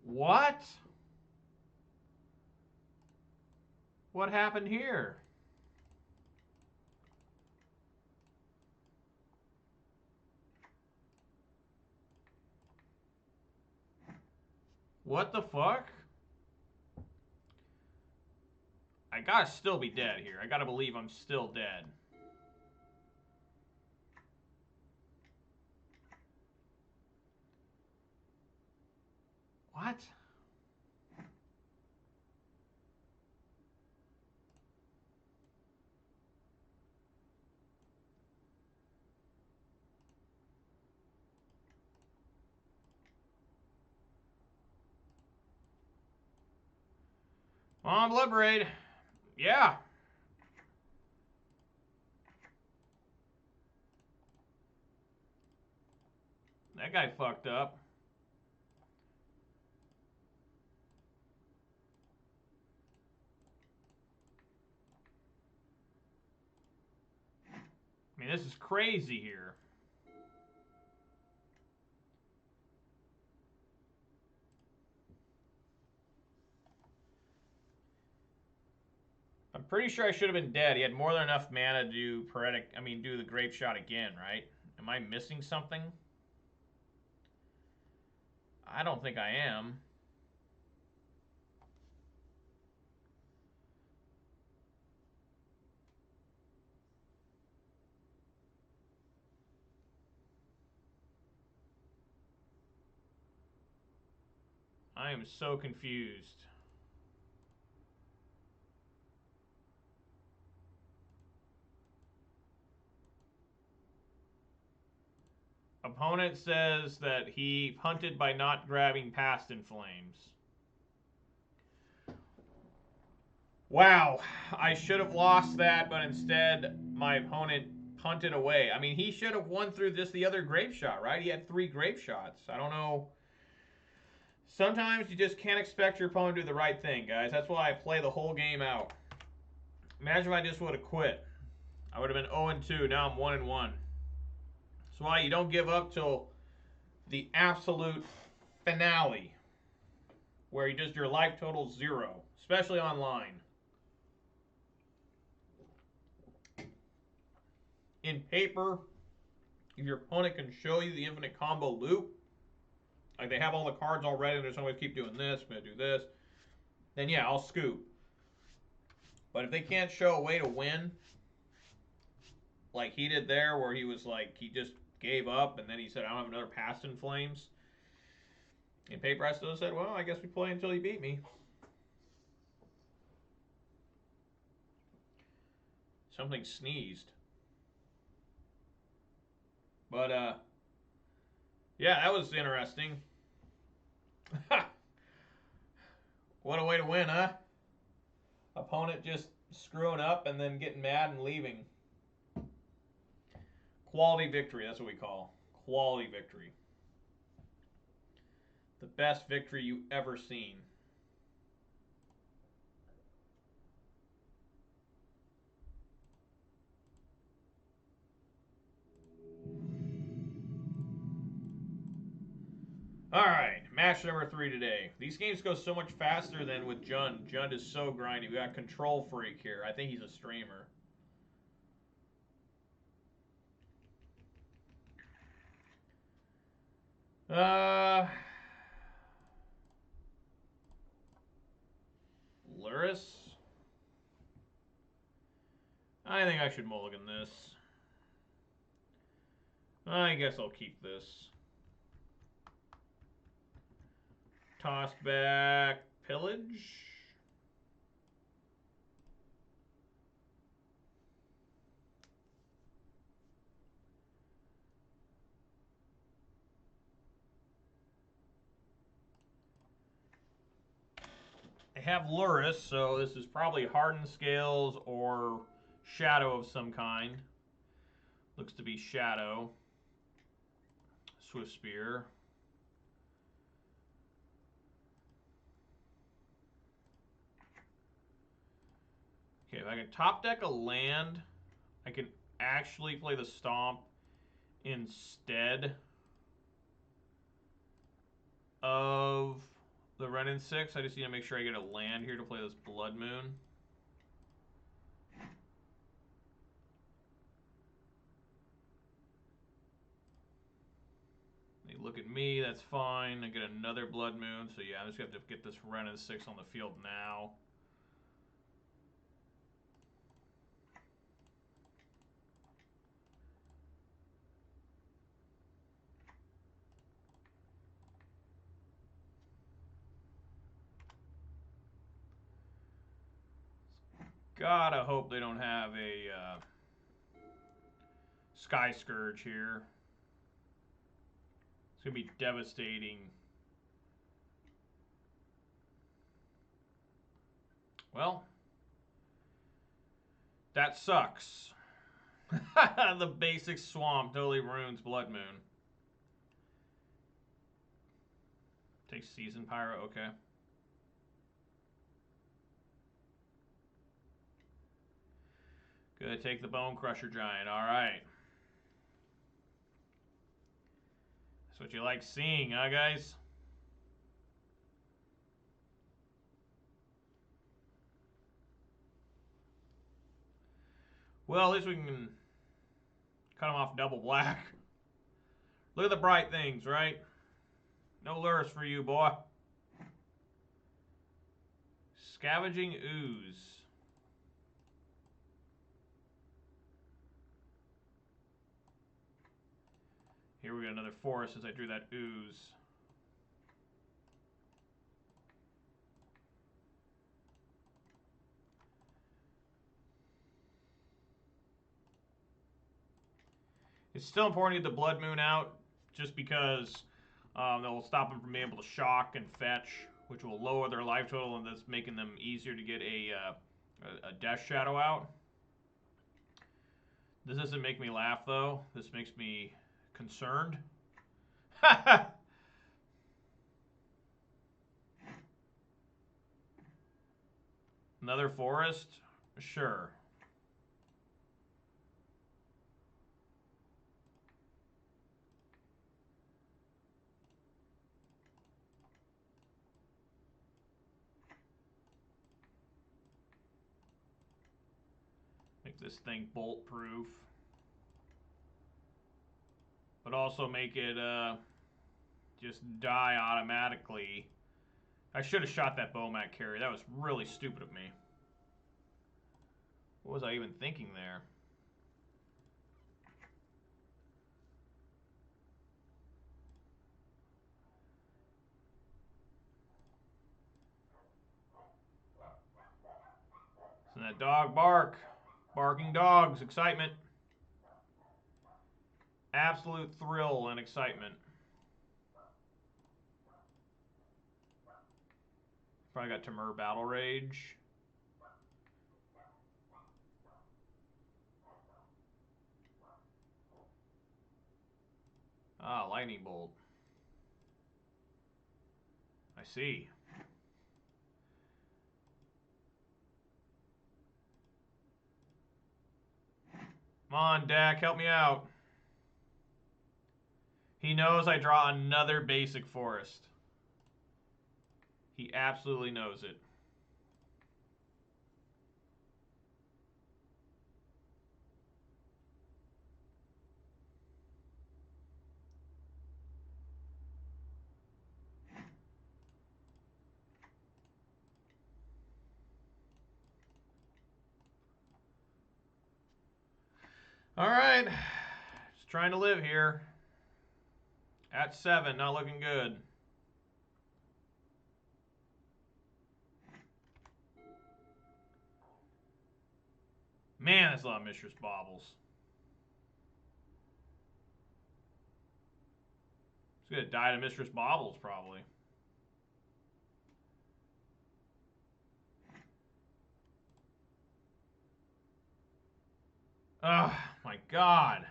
What? What happened here? What the fuck? I gotta still be dead here. I gotta believe I'm still dead. What? On Liberate. Yeah. That guy fucked up. I mean, this is crazy here. I'm pretty sure I should have been dead. He had more than enough mana to do do the Grape Shot again, right? Am I missing something? I don't think I am. I am so confused. Opponent says that he punted by not grabbing Past in Flames. Wow, I should have lost that, but instead my opponent punted away. I mean, he should have won through the other Grape Shot, right? He had 3 Grape Shots. I don't know. Sometimes you just can't expect your opponent to do the right thing, guys. That's why I play the whole game out. Imagine if I just would have quit. I would have been 0-2. Now I'm 1-1. That's why you don't give up till the absolute finale, where you just your life total 0, especially online. In paper, if your opponent can show you the infinite combo loop, like they have all the cards already and they're just always keep doing this, I'm going to do this, then yeah, I'll scoop. But if they can't show a way to win, like he did there, where he was like, he just gave up and then he said, I don't have another Past in Flames. In paper, I still said, well, I guess we play until you beat me. Something sneezed. But, yeah, that was interesting. What a way to win, huh? Opponent just screwing up and then getting mad and leaving. Quality victory, that's what we call. Quality victory. The best victory you've ever seen. Alright, match number 3 today. These games go so much faster than with Jund. Jund is so grindy. We got Control Freak here. I think he's a streamer. Luris? I think I should mulligan this. I guess I'll keep this. Toss back Pillage. I have Luris, so this is probably Hardened Scales or Shadow of some kind. Looks to be Shadow. Swift Spear. Okay, if I can top deck a land, I can actually play the Stomp instead of the Wrenn and 6. I just need to make sure I get a land here to play this Blood Moon. They look at me, that's fine. I get another Blood Moon, so yeah, I'm just going to have to get this Wrenn and 6 on the field now. God, I hope they don't have a Sky Scourge here. It's going to be devastating. Well, that sucks. The basic swamp totally ruins Blood Moon. Take Season Pyro, okay. Gonna take the Bone Crusher Giant, alright. That's what you like seeing, huh, guys? Well, at least we can cut them off double black. Look at the bright things, right? No Luris for you, boy. Scavenging Ooze. Here we got another forest as I drew that Ooze. It's still important to get the Blood Moon out, just because they'll stop them from being able to shock and fetch, which will lower their life total, and that's making them easier to get a Death Shadow out. This doesn't make me laugh, though. This makes me concerned. Another forest? Sure. Make this thing bolt proof. But also make it just die automatically. I should have shot that Bomat carry. That was really stupid of me. What was I even thinking there? And that dog bark. Barking dogs. Excitement. Absolute thrill and excitement. Probably got Temur Battle Rage. Ah, Lightning Bolt. I see. Come on, Dak, help me out. He knows I draw another basic forest. He absolutely knows it. All right. Just trying to live here. At 7, not looking good. Man, that's a lot of Mistress Baubles. It's going to die to Mistress Baubles, probably. Oh, my God.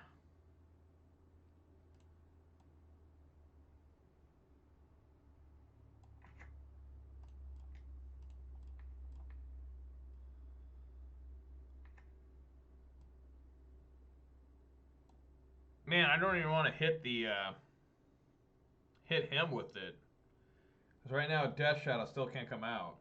Man, I don't even want to hit the hit him with it. Because right now, Death Shadow still can't come out.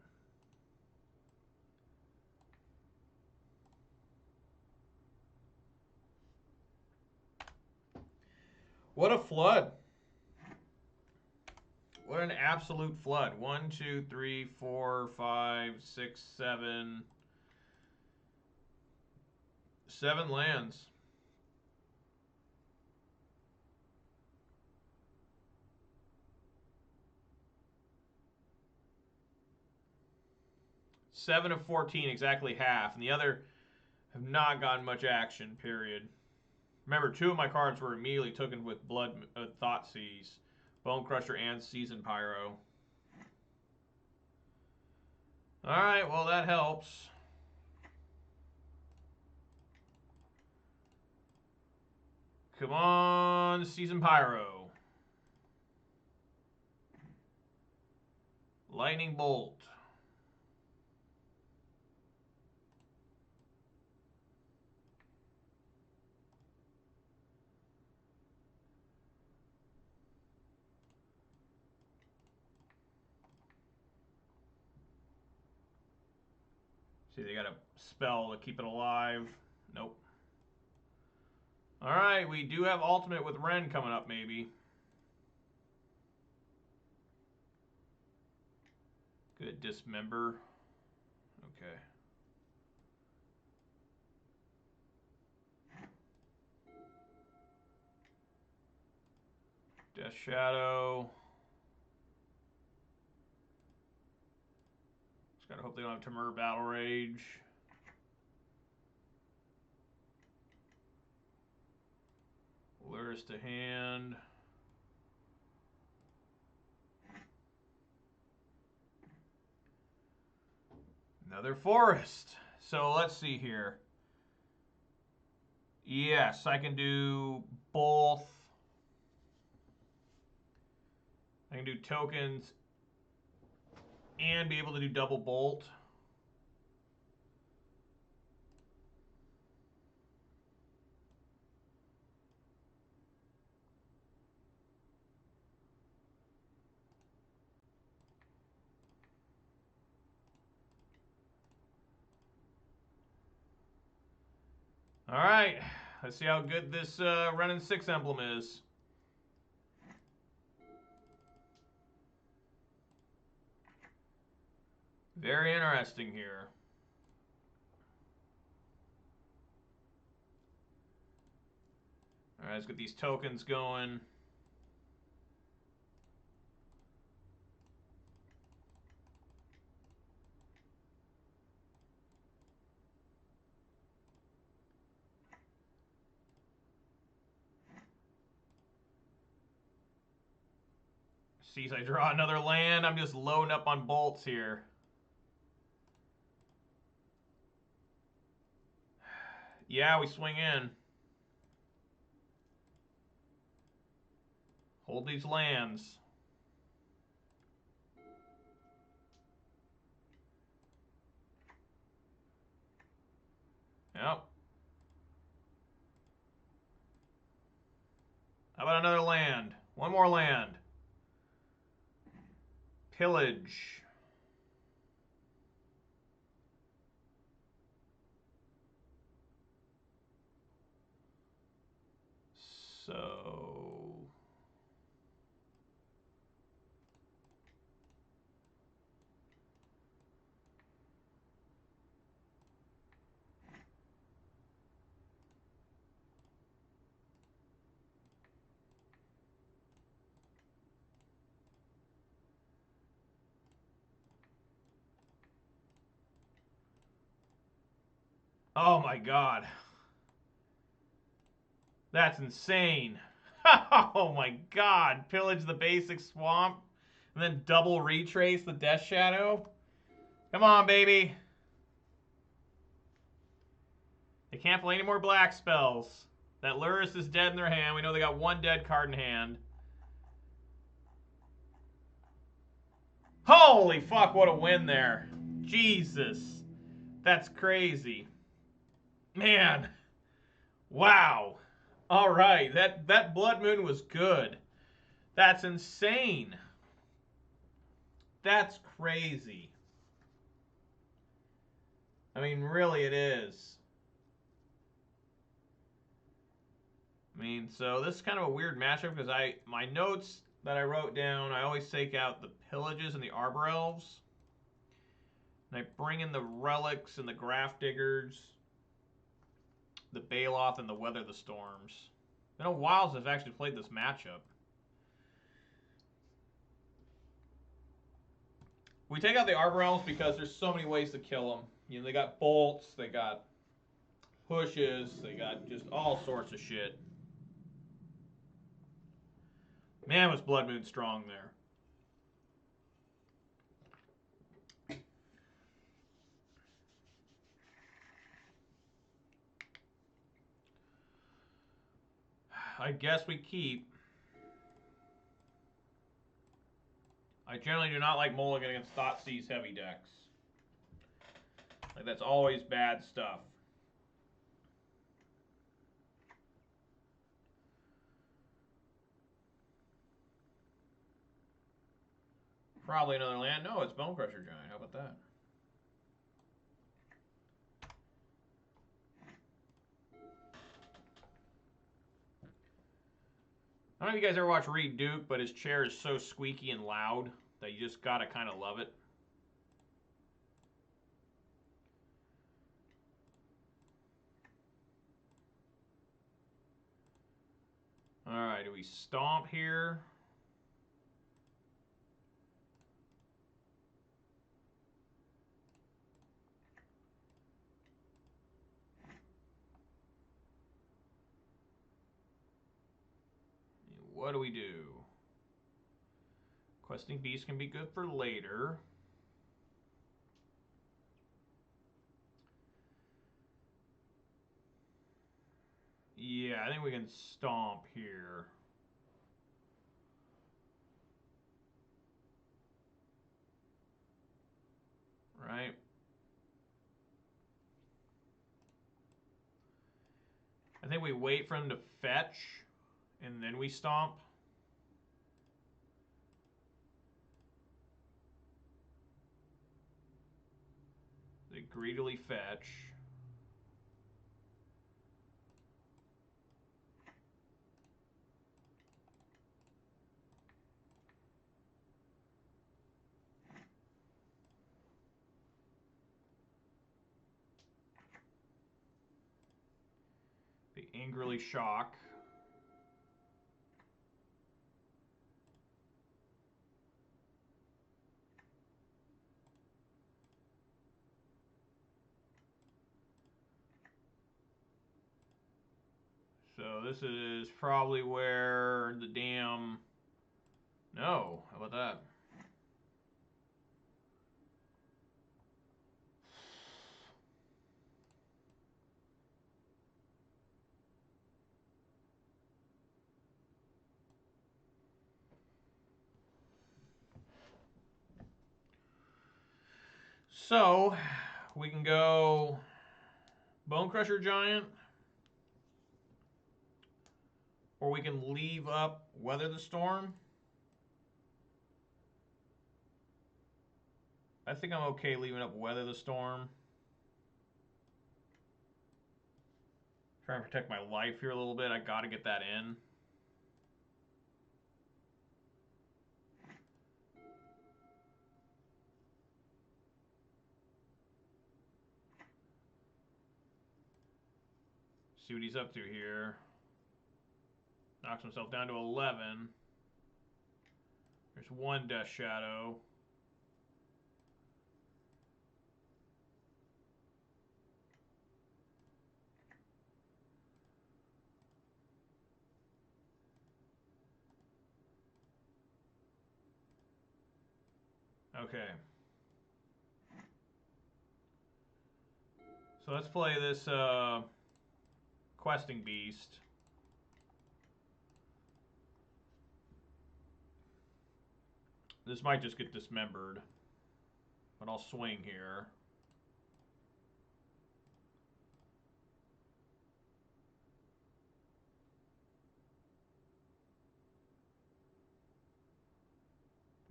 What a flood. What an absolute flood. 1, 2, 3, 4, 5, 6, 7. 7 lands. Seven of 14, exactly half. And the other have not gotten much action, period. Remember, 2 of my cards were immediately taken with Blood Thoughtseize, Bone Crusher, and Season Pyro. Alright, well, that helps. Come on, Season Pyro. Lightning Bolt. See, they got a spell to keep it alive. Nope. Alright, we do have Ultimate with Ren coming up, maybe. Good, Dismember. Okay. Death Shadow. Just gotta hope they don't have Temur Battle Rage. Lures to hand. Another forest. So let's see here. Yes, I can do both. I can do tokens and be able to do double bolt. All right, let's see how good this running 6 emblem is. Very interesting here. All right, let's get these tokens going. See, I draw another land. I'm just loading up on bolts here. Yeah, we swing in. Hold these lands. Yep. How about another land? One more land. Pillage. So... Oh my god. That's insane. Oh my god. Pillage the basic swamp and then double retrace the Death Shadow. Come on, baby. They can't play any more black spells. That Lurrus is dead in their hand. We know they got one dead card in hand. Holy fuck, what a win there. Jesus. That's crazy. Man. Wow. All right. That Blood Moon was good. That's insane. That's crazy. I mean, really it is. I mean, so this is kind of a weird matchup because my notes that I wrote down, I always take out the Pillages and the Arbor Elves. And I bring in the Relics and the Graft Diggers, the Baloth, and the Weather the Storms. It's been a while since I've actually played this matchup. We take out the Arbor Elves because there's so many ways to kill them. You know, they got bolts, they got pushes, they got just all sorts of shit. Man, was Blood Moon strong there. I guess we keep. I generally do not like mulligan against Thoughtseize heavy decks. Like, that's always bad stuff. Probably another land. No, it's Bonecrusher Giant. How about that? I don't know if you guys ever watch Reed Duke, but his chair is so squeaky and loud that you just gotta kind of love it. Alright, do we stomp here? What do we do? Questing Beast can be good for later. Yeah, I think we can stomp here. Right? I think we wait for them to fetch, and then we stomp. They greedily fetch. Angrily shock. So this is probably where the damn... No, how about that? So, we can go Bone Crusher Giant, or we can leave up Weather the Storm. I think I'm okay leaving up Weather the Storm. Try and protect my life here a little bit. I gotta get that in. See what he's up to here. Knocks himself down to 11. There's one Death Shadow. Okay. So let's play this Questing Beast. This might just get dismembered, but I'll swing here.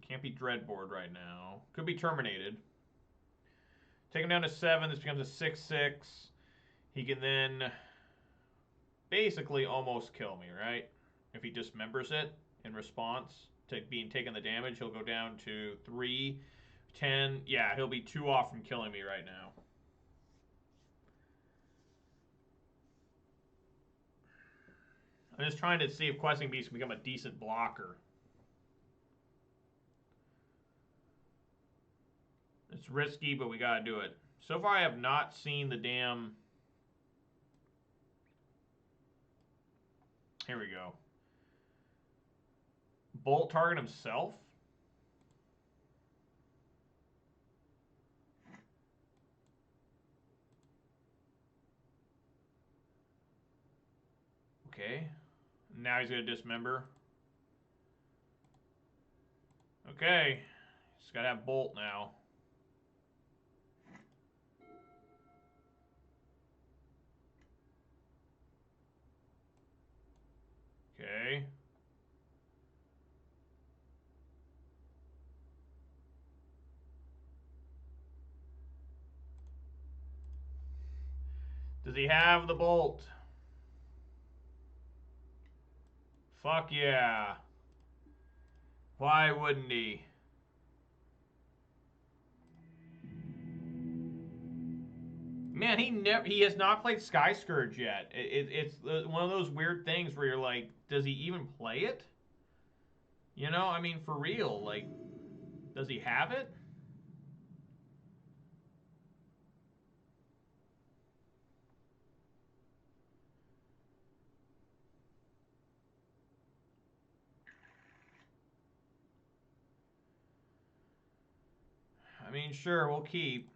Can't be Dreadboard right now. Could be terminated. Take him down to 7. This becomes a 6/6. He can then basically almost kill me, right? If he dismembers it in response to being taken the damage, he'll go down to 3, 10. Yeah, he'll be 2 off from killing me right now. I'm just trying to see if Questing Beast can become a decent blocker. It's risky, but we gotta do it. So far, I have not seen the damn... Here we go. Bolt target himself? Okay. Now he's gonna dismember. Okay. He's gotta have Bolt now. Okay. Does he have the Bolt? Fuck yeah. Why wouldn't he? Man, he has not played Sky Scourge yet. It's one of those weird things where you're like, does he even play it? You know, I mean, for real, like, does he have it? I mean, sure, we'll keep.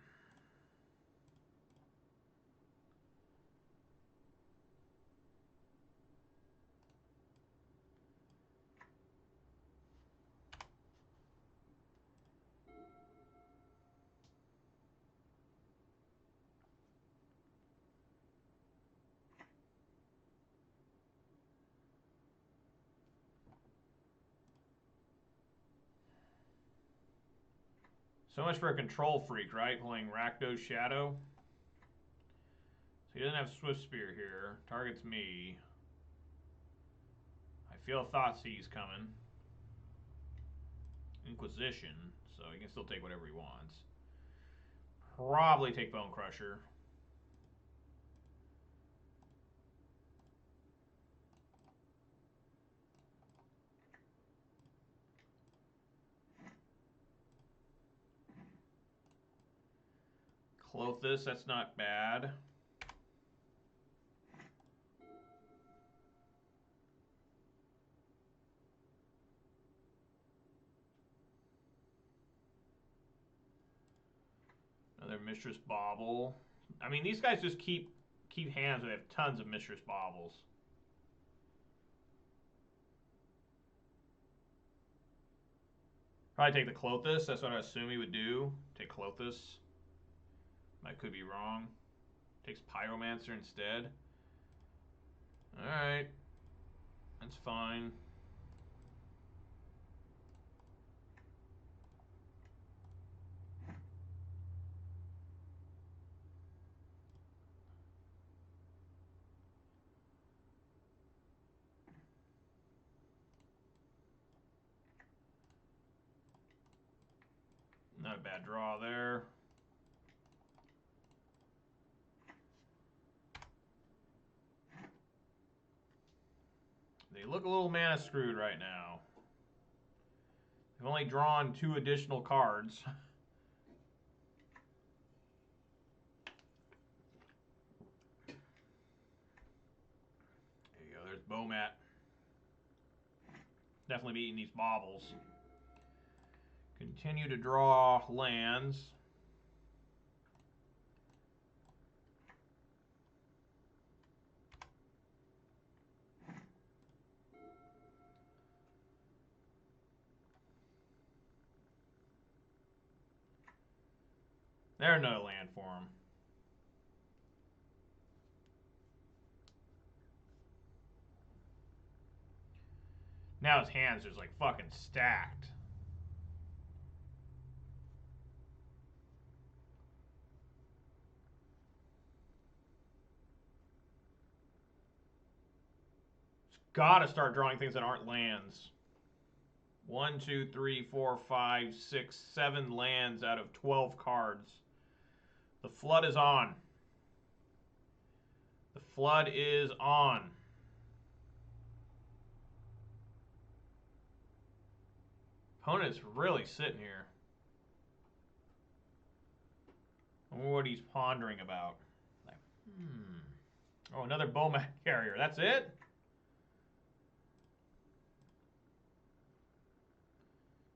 So much for a control freak, right? Playing Rakdos Shadow. So he doesn't have Swift Spear here. Targets me. I feel Thoughtseize coming. Inquisition, so he can still take whatever he wants. Probably take Bone Crusher. Clothis, that's not bad. Another Mistress Bauble. I mean, these guys just keep hands. They have tons of Mistress Baubles. Probably take the Clothis. That's what I assume he would do. Take Clothis. I could be wrong. Takes Pyromancer instead. Alright. That's fine. Not a bad draw there. They look a little mana screwed right now. They've only drawn 2 additional cards. There you go. There's Bomat. Definitely beating these baubles. Continue to draw lands. There's another land for him. Now his hands are like fucking stacked. Gotta start drawing things that aren't lands. 1, 2, 3, 4, 5, 6, 7 lands out of 12 cards. The flood is on. The flood is on. Opponent's really sitting here. I wonder what he's pondering about. Like, Oh, another Bomat carrier. That's it?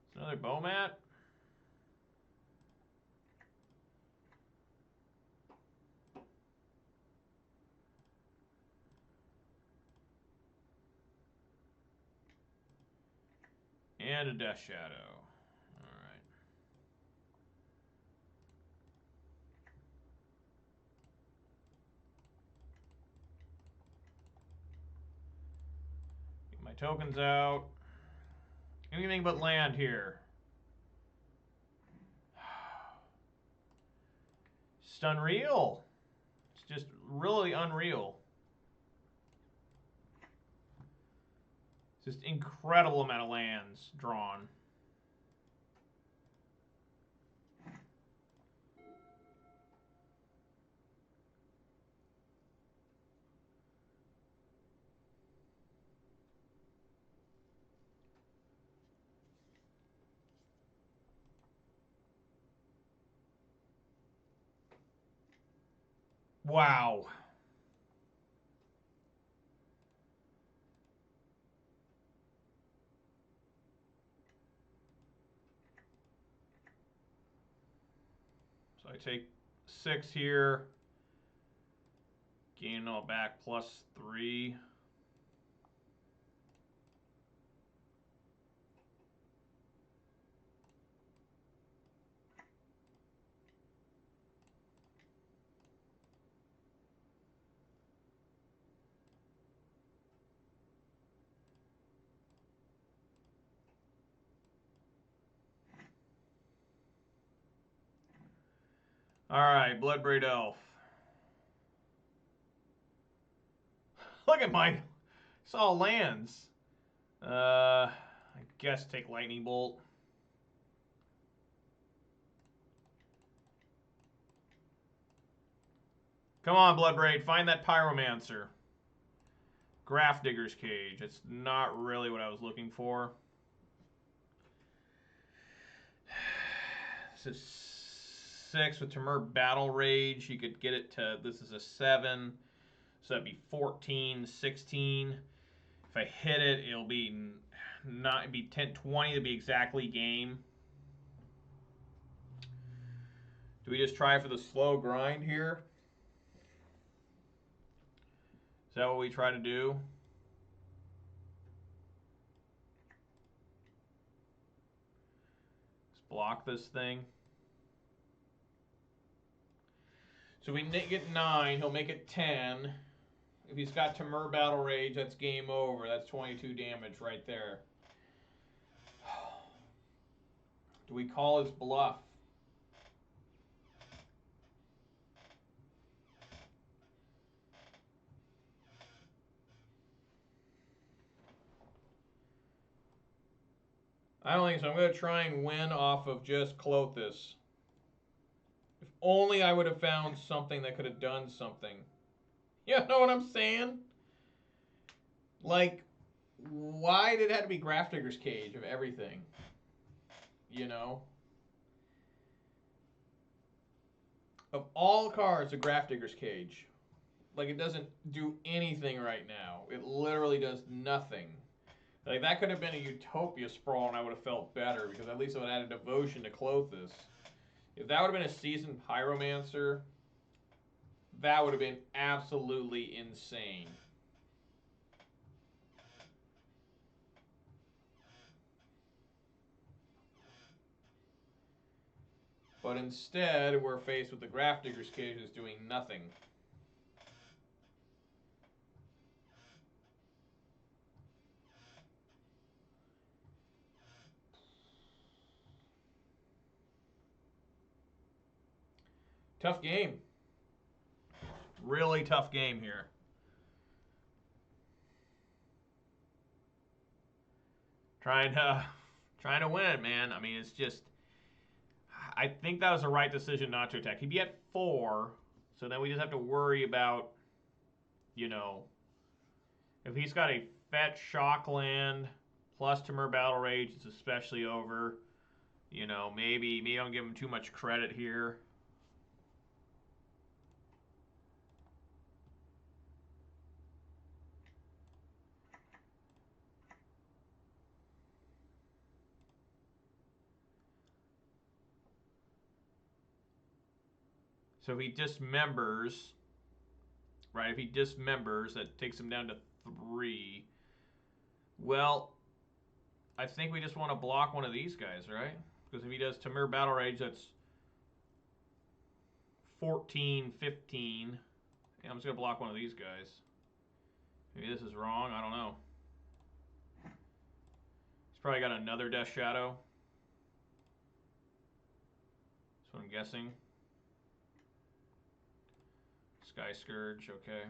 It's another Bomat? And a Death Shadow. Alright. Get my tokens out. Anything but land here. It's unreal. It's just really unreal. Just incredible amount of lands drawn. Wow. So I take 6 here. Gain all back +3. Alright, Bloodbraid Elf. Look at my... It's all lands. I guess take Lightning Bolt. Come on, Bloodbraid. Find that Pyromancer. Grafdigger's Cage. It's not really what I was looking for. This is 6 with Temur Battle Rage. You could get it to, this is a 7. So that'd be 14, 16. If I hit it, it'll be not, it'd be 10, 20 to be exactly game. Do we just try for the slow grind here? Is that what we try to do? Let's block this thing. So we get 9, he'll make it 10. If he's got Temur Battle Rage, that's game over. That's 22 damage right there. Do we call his bluff? I don't think so. I'm going to try and win off of just Klothys. If only I would have found something that could have done something. You know what I'm saying? Like, why did it have to be Grafdigger's Cage of everything? You know? Of all cards, a Grafdigger's Cage. Like, it doesn't do anything right now. It literally does nothing. Like, that could have been a Utopia Sprawl and I would have felt better because at least it would have added devotion to Klothys. If that would have been a Seasoned Pyromancer, that would have been absolutely insane. But instead, we're faced with the Grafdigger's Cage that's doing nothing. Tough game. Really tough game here. Trying to win it, man. I mean, it's just, I think that was the right decision not to attack. He'd be at 4, so then we just have to worry about, you know, if he's got a fetch shock land plus Temur Battle Rage, it's especially over. You know, maybe I'm giving him too much credit here. So if he dismembers, right? If he dismembers, that takes him down to 3. Well, I think we just want to block one of these guys, right? Because if he does Temur Battle Rage, that's 14, 15. Yeah, I'm just going to block one of these guys. Maybe this is wrong. I don't know. He's probably got another Death Shadow. That's what I'm guessing. Sky Scourge, okay.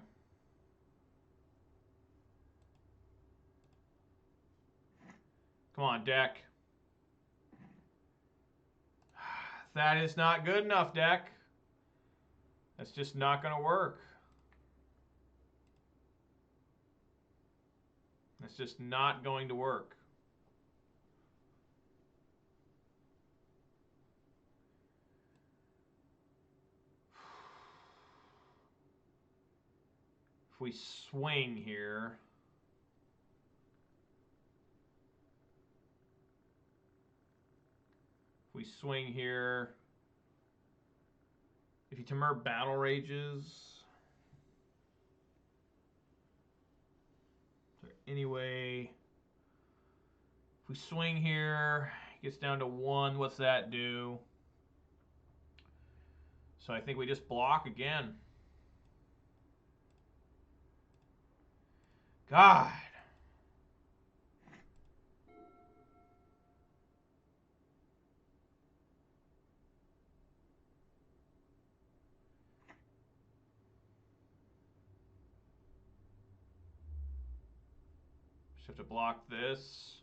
Come on, deck. That is not good enough, deck. That's just not going to work. That's just not going to work. If we swing here, if you Temur Battle Rages, anyway, if we swing here, it gets down to 1, what's that do? So I think we just block again. God. Just have to block this.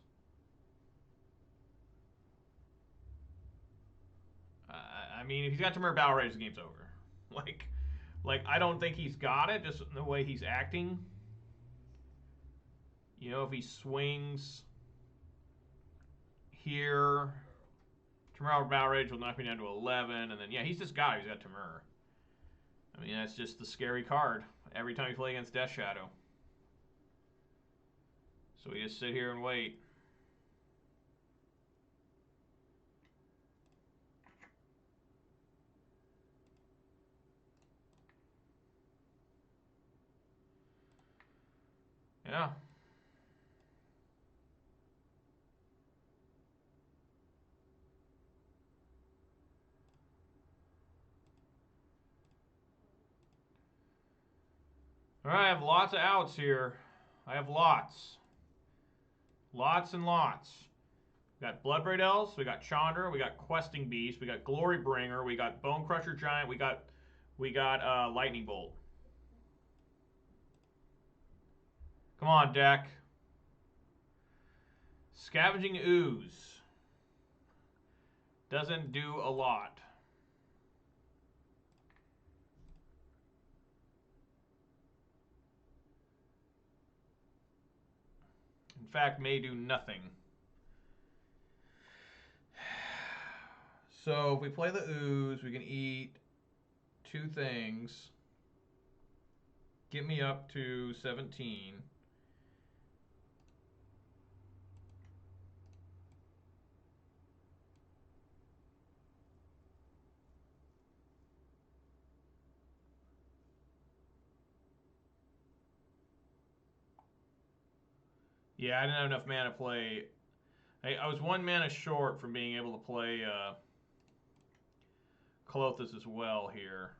I mean, if he's got Temur Battle Rage, the game's over. Like I don't think he's got it, just the way he's acting. You know, if he swings here, Temur Battle Rage will knock me down to 11, and then, yeah, he's just got it. He's got Temur. I mean, that's just the scary card every time you play against Death Shadow. So we just sit here and wait. Yeah. All right, I have lots of outs here. I have lots. Lots and lots. We got Bloodbraid Elves, we got Chandra, we got Questing Beast, we got Glorybringer, we got Bone Crusher Giant, we got Lightning Bolt. Come on, deck. Scavenging Ooze. Doesn't do a lot. In fact, may do nothing. So if we play the Ooze, we can eat 2 things. Get me up to 17. Yeah, I didn't have enough mana to play. I was 1 mana short from being able to play Colossus as well here.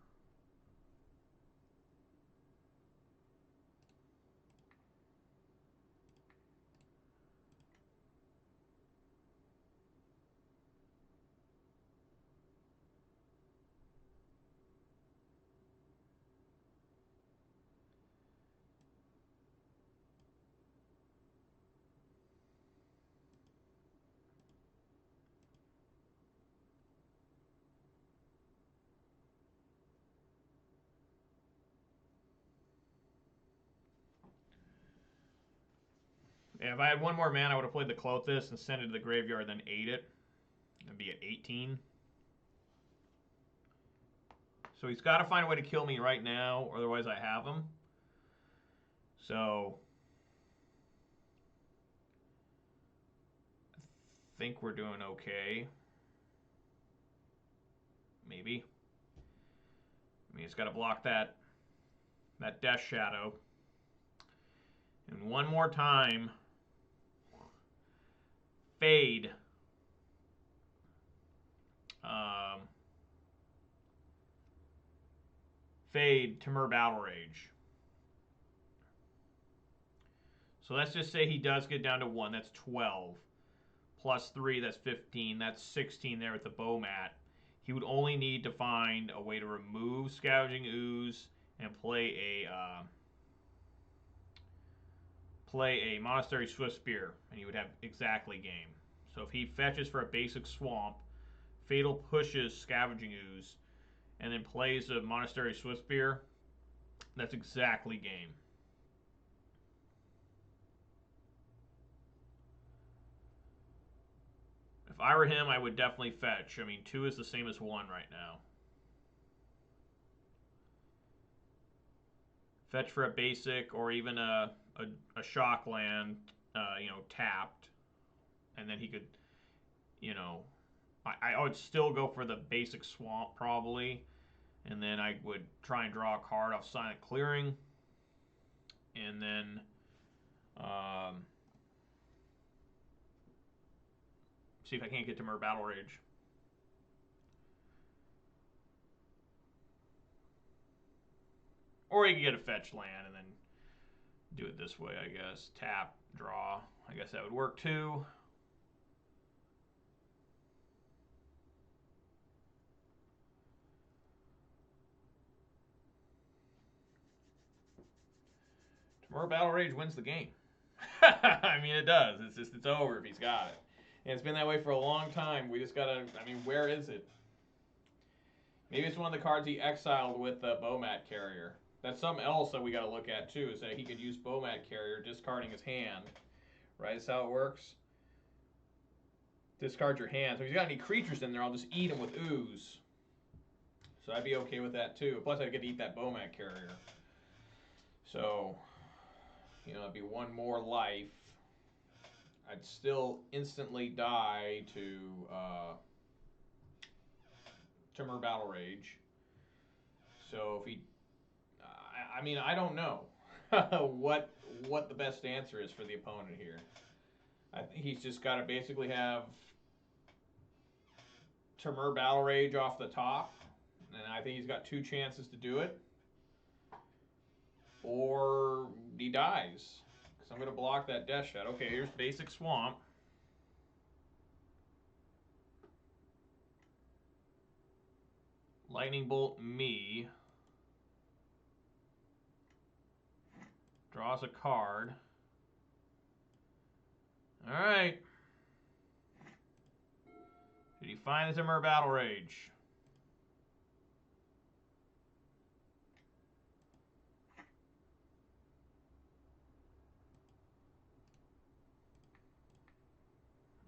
Yeah, if I had 1 more mana, I would have played the Clothis and sent it to the graveyard, then ate it. It'd be at 18. So he's got to find a way to kill me right now, or otherwise I have him. So I think we're doing okay. Maybe. I mean, he's got to block that Death Shadow. And 1 more time. Fade. Fade Temur Battle Rage. So let's just say he does get down to 1. That's 12. Plus 3, that's 15. That's 16 there with the bow mat. He would only need to find a way to remove Scavenging Ooze and play a Monastery Swift Spear, and he would have exactly game. So if he fetches for a basic swamp, Fatal pushes Scavenging Ooze, and then plays a Monastery Swift Spear, that's exactly game. If I were him, I would definitely fetch. I mean, 2 is the same as 1 right now. Fetch for a basic or even a shock land, tapped. And then he could, I would still go for the basic swamp probably. And then I would try and draw a card off Silent Clearing. And then see if I can't get to Temur Battle Rage. Or you could get a fetch land and then do it this way, I guess. Tap, draw. I guess that would work too. Temur Battle Rage wins the game. I mean, it does. It's over if he's got it. And it's been that way for a long time. We just gotta, where is it? Maybe it's one of the cards he exiled with the Bowmat Carrier. That's something else that we gotta look at too, is that he could use Bowmat Carrier discarding his hand. Right? That's how it works. discard your hand. So if he's got any creatures in there, I'll just eat them with ooze. So I'd be okay with that too. Plus I get to eat that Bomat carrier. So, you know, it'd be one more life. I'd still instantly die to Timur Battle Rage. So if he, I mean, I don't know what the best answer is for the opponent here. I think he's just got to basically have Timur Battle Rage off the top, and I think he's got 2 chances to do it, or he dies. Because I'm going to block that Death Shot. Okay, here's basic Swamp. Lightning Bolt me. Draws a card. Alright. Did he find the Timur Battle Rage?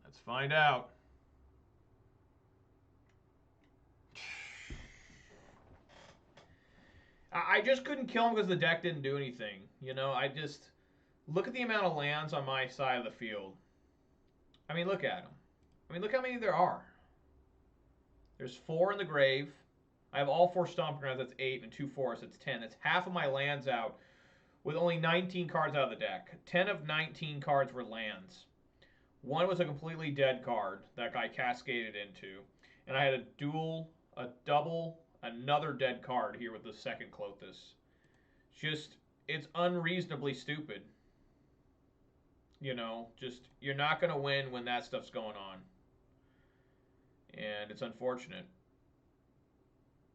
Let's find out. I just couldn't kill him because the deck didn't do anything. You know, I just... Look at the amount of lands on my side of the field. I mean, look at them. I mean, look how many there are. There's 4 in the grave. I have all 4 Stomping Grounds. That's 8, and 2 forests. That's 10. That's half of my lands out with only 19 cards out of the deck. 10 of 19 cards were lands. 1 was a completely dead card that guy cascaded into. And I had a double, another dead card here with the second Clothis. Just, it's unreasonably stupid. You know, just, you're not going to win when that stuff's going on. And it's unfortunate.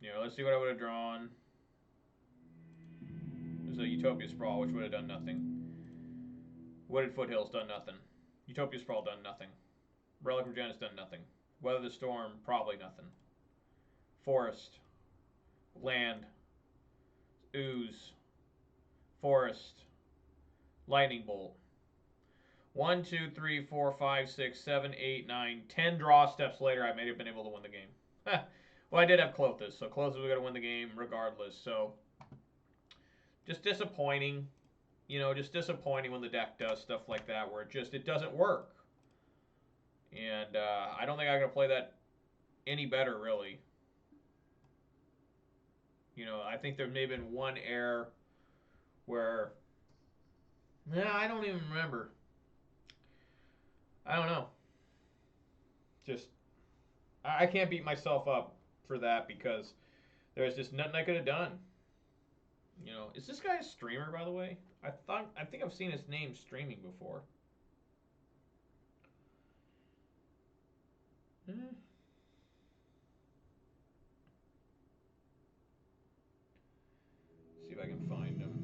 You know, let's see what I would have drawn. There's a Utopia Sprawl, which would have done nothing. Wooded Foothills done nothing. Utopia Sprawl done nothing. Relic of Regenis done nothing. Weather the Storm, probably nothing. Forest. Land. Ooze. Forest. Lightning Bolt. 1, 2, 3, 4, 5, 6, 7, 8, 9, 10 draw steps later, I may have been able to win the game. Well, I did have Clothis, so Clothis was going to win the game regardless. So, just disappointing. You know, just disappointing when the deck does stuff like that where it doesn't work. And I don't think I'm going to play that any better, really. You know, I think there may have been one error where... Nah, I don't even remember. I don't know. Just, I can't beat myself up for that because there's just nothing I could have done. You know, is this guy a streamer, by the way? I think I've seen his name streaming before. See if I can find him.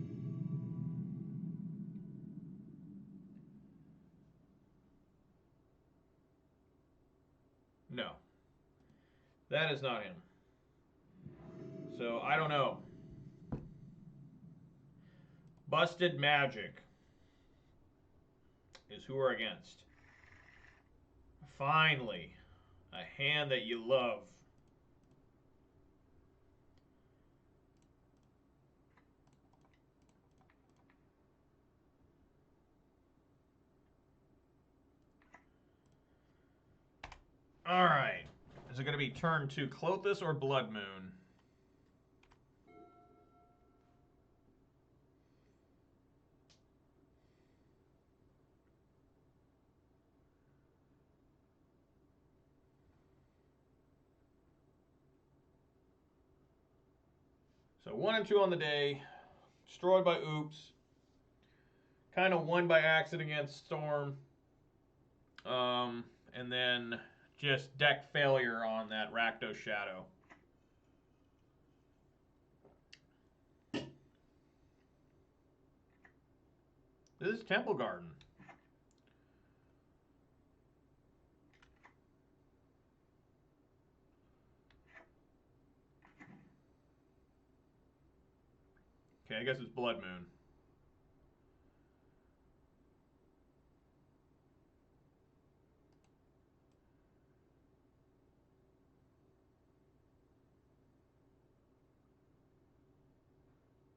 No. That is not him. So, I don't know. Busted Magic is who we're against. Finally, a hand that you love. All right. Is it going to be turn 2 Clothis or Blood Moon? So 1 and 2 on the day. Destroyed by Oops. Kind of won by accident against Storm. And then just deck failure on that Rakdos Shadow. This is Temple Garden. Okay, I guess it's Blood Moon.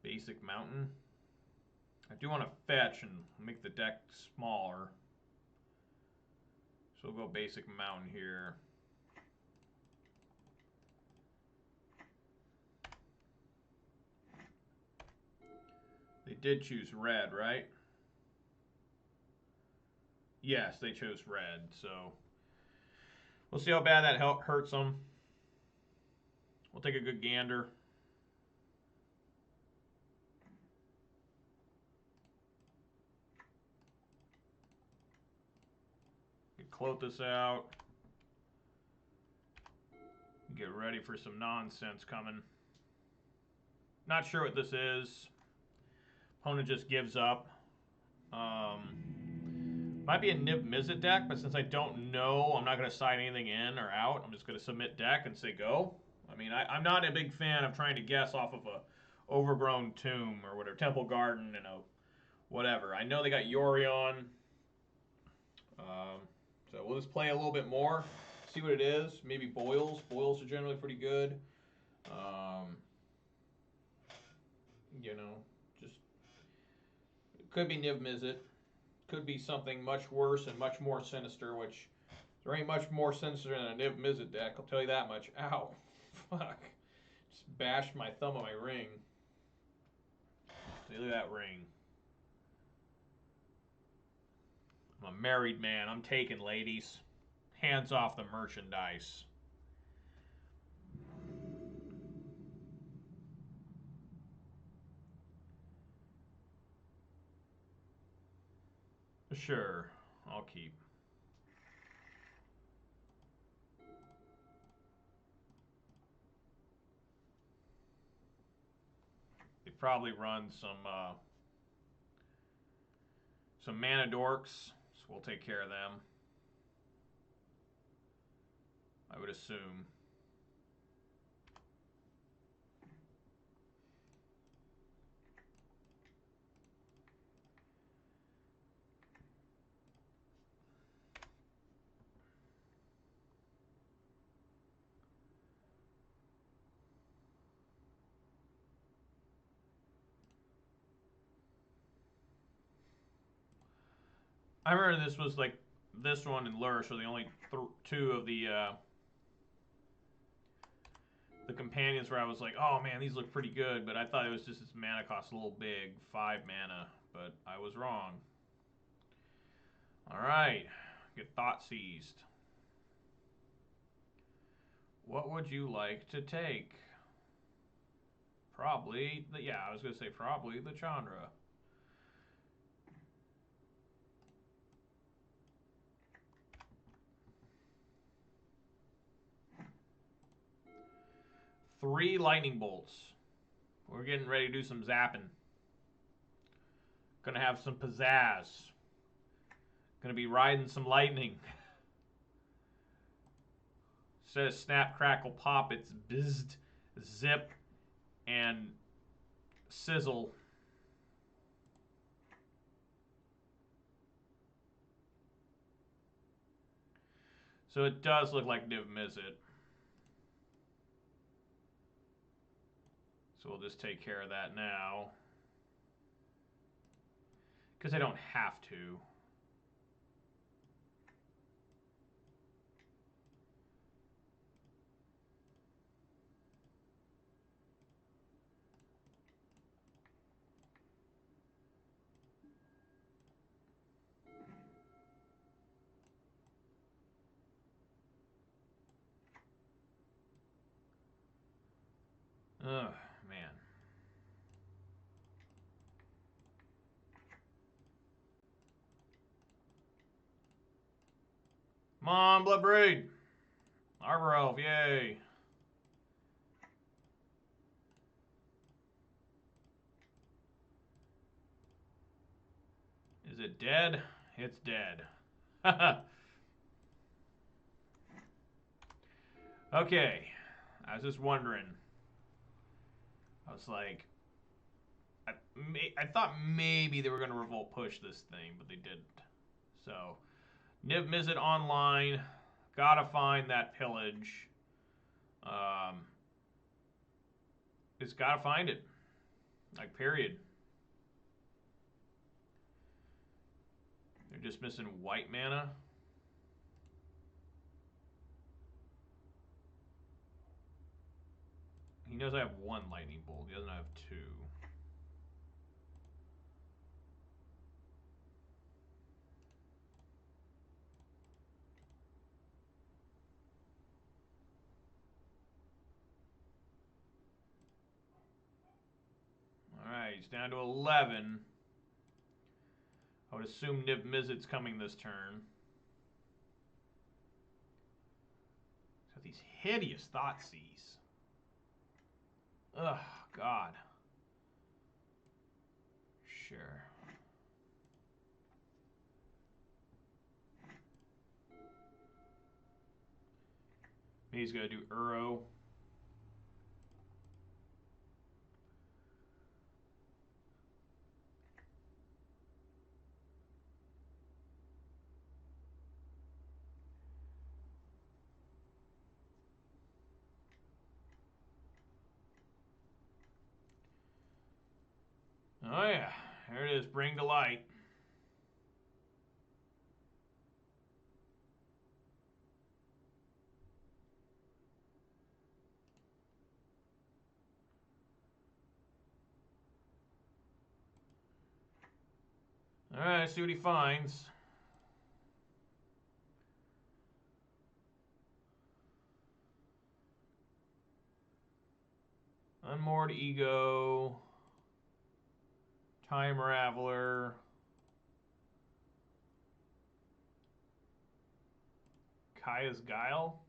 Basic mountain. I do want to fetch and make the deck smaller. So we'll go basic mountain here. They did choose red, right? Yes, they chose red, so we'll see how bad that hurts them. We'll take a good gander. Close this out. Get ready for some nonsense coming. Not sure what this is. Opponent just gives up. Might be a Niv-Mizzet deck, but since I don't know, I'm not going to side anything in or out. I'm just going to submit deck and say go. I mean, I'm not a big fan of trying to guess off of a overgrown tomb or whatever, temple garden and a whatever. I know they got Yorion. So we'll just play a little bit more, see what it is. Maybe boils. Boils are generally pretty good. You know, just it could be Niv-Mizzet. Could be something much worse and much more sinister, which there ain't much more sinister than a Niv-Mizzet deck, I'll tell you that much. Ow. Fuck. Just bashed my thumb on my ring. See, look at that ring. I'm a married man. I'm taking, ladies. Hands off the merchandise. Sure, I'll keep. They probably run some mana dorks, so we'll take care of them. I would assume. I remember this was like this one and Lursh were the only two of the companions where I was like, oh man, these look pretty good, but I thought it was just its mana cost a little big, 5 mana, but I was wrong. All right, get thought seized. What would you like to take? Probably, yeah, I was going to say probably the Chandra. Three lightning bolts. We're getting ready to do some zapping. Gonna have some pizzazz. Gonna be riding some lightning. Instead of snap, crackle, pop, it's bizzed, zip, and sizzle. So it does look like Niv-Mizzet. So we'll just take care of that now. Because I don't have to. Ugh, man. Come on, Bloodbraid. Arbor Elf, yay. Is it dead? It's dead. Okay. I was just wondering. I was like, I thought maybe they were going to revolt push this thing, but they didn't. So, Niv-Mizzet online. Gotta find that pillage. It's gotta find it. Like, period. They're just missing white mana. He knows I have one lightning bolt. He doesn't have two. Alright, he's down to 11. I would assume Niv-Mizzet's coming this turn. He's got these hideous Thoughtseize. Ugh, God. Sure. Maybe he's going to do Uro. Oh yeah, there it is, bring to light. Alright, let's see what he finds. Unmoored Ego. Time Raveler. Kaya's Guile.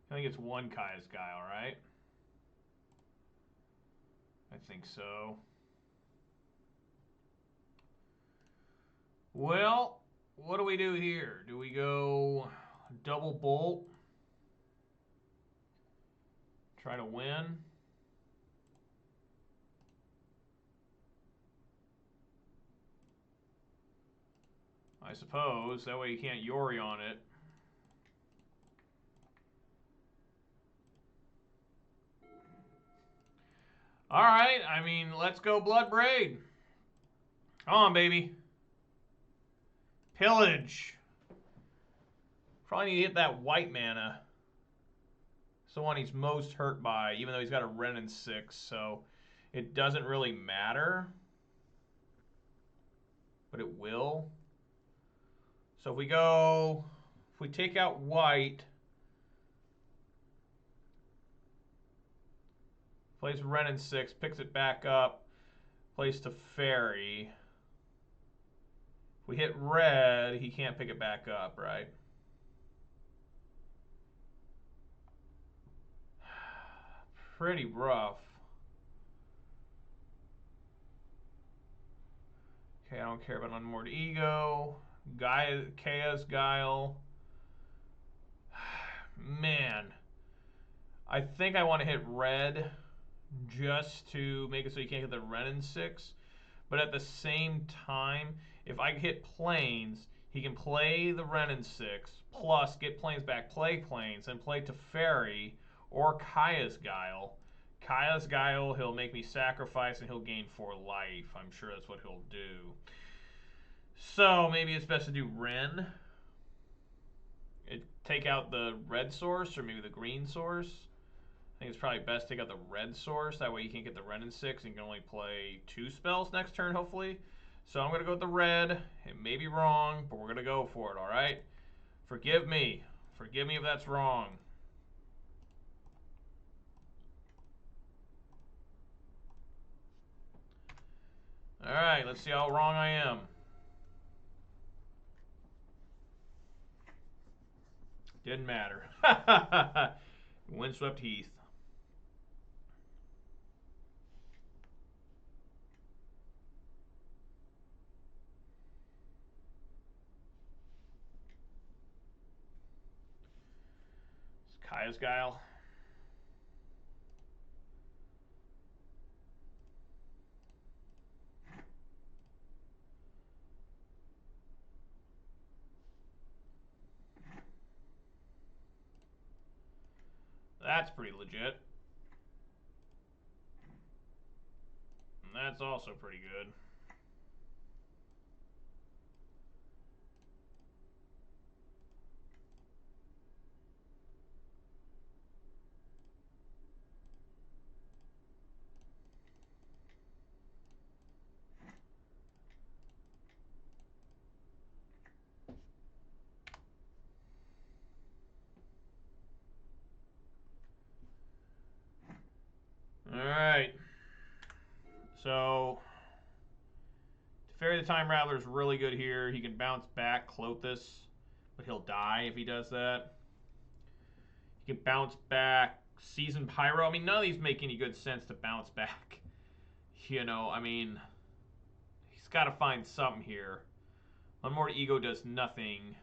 I think it's one Kaya's Guile, right? I think so. Well, what do we do here? Do we go double bolt? Try to win? I suppose. That way you can't Yori on it. Alright, I mean, let's go Blood Braid. Come on, baby. Pillage. Probably need to hit that white mana. It's the one he's most hurt by, even though he's got a Ren and 6, so it doesn't really matter. But it will. So if we take out white, plays Ren and 6, picks it back up, plays to Fairy. If we hit red, he can't pick it back up, right? Pretty rough. Okay, I don't care about Unmoored Ego. Kaya's Guile. Man. I think I want to hit red just to make it so you can't get the Ren and 6. But at the same time, if I hit planes, he can play the Ren and 6, plus get planes back, play planes, and play to Fairy or Kaya's Guile. Kaya's Guile, he'll make me sacrifice and he'll gain 4 life. I'm sure that's what he'll do. So maybe it's best to do Ren. Take out the red source or maybe the green source. I think it's probably best to take out the red source. That way you can get the Ren and 6 and you can only play 2 spells next turn, hopefully. So I'm going to go with the red. It may be wrong, but we're going to go for it, all right? Forgive me. Forgive me if that's wrong. All right, let's see how wrong I am. Didn't matter. Windswept Heath. It's Kaya's Guile. That's pretty legit. And that's also pretty good. Alright. So, Fairy the Time Rattler's really good here. He can bounce back Clothis, but he'll die if he does that. He can bounce back Season Pyro. I mean, none of these make any good sense to bounce back. You know, I mean, he's got to find something here. One more ego does nothing.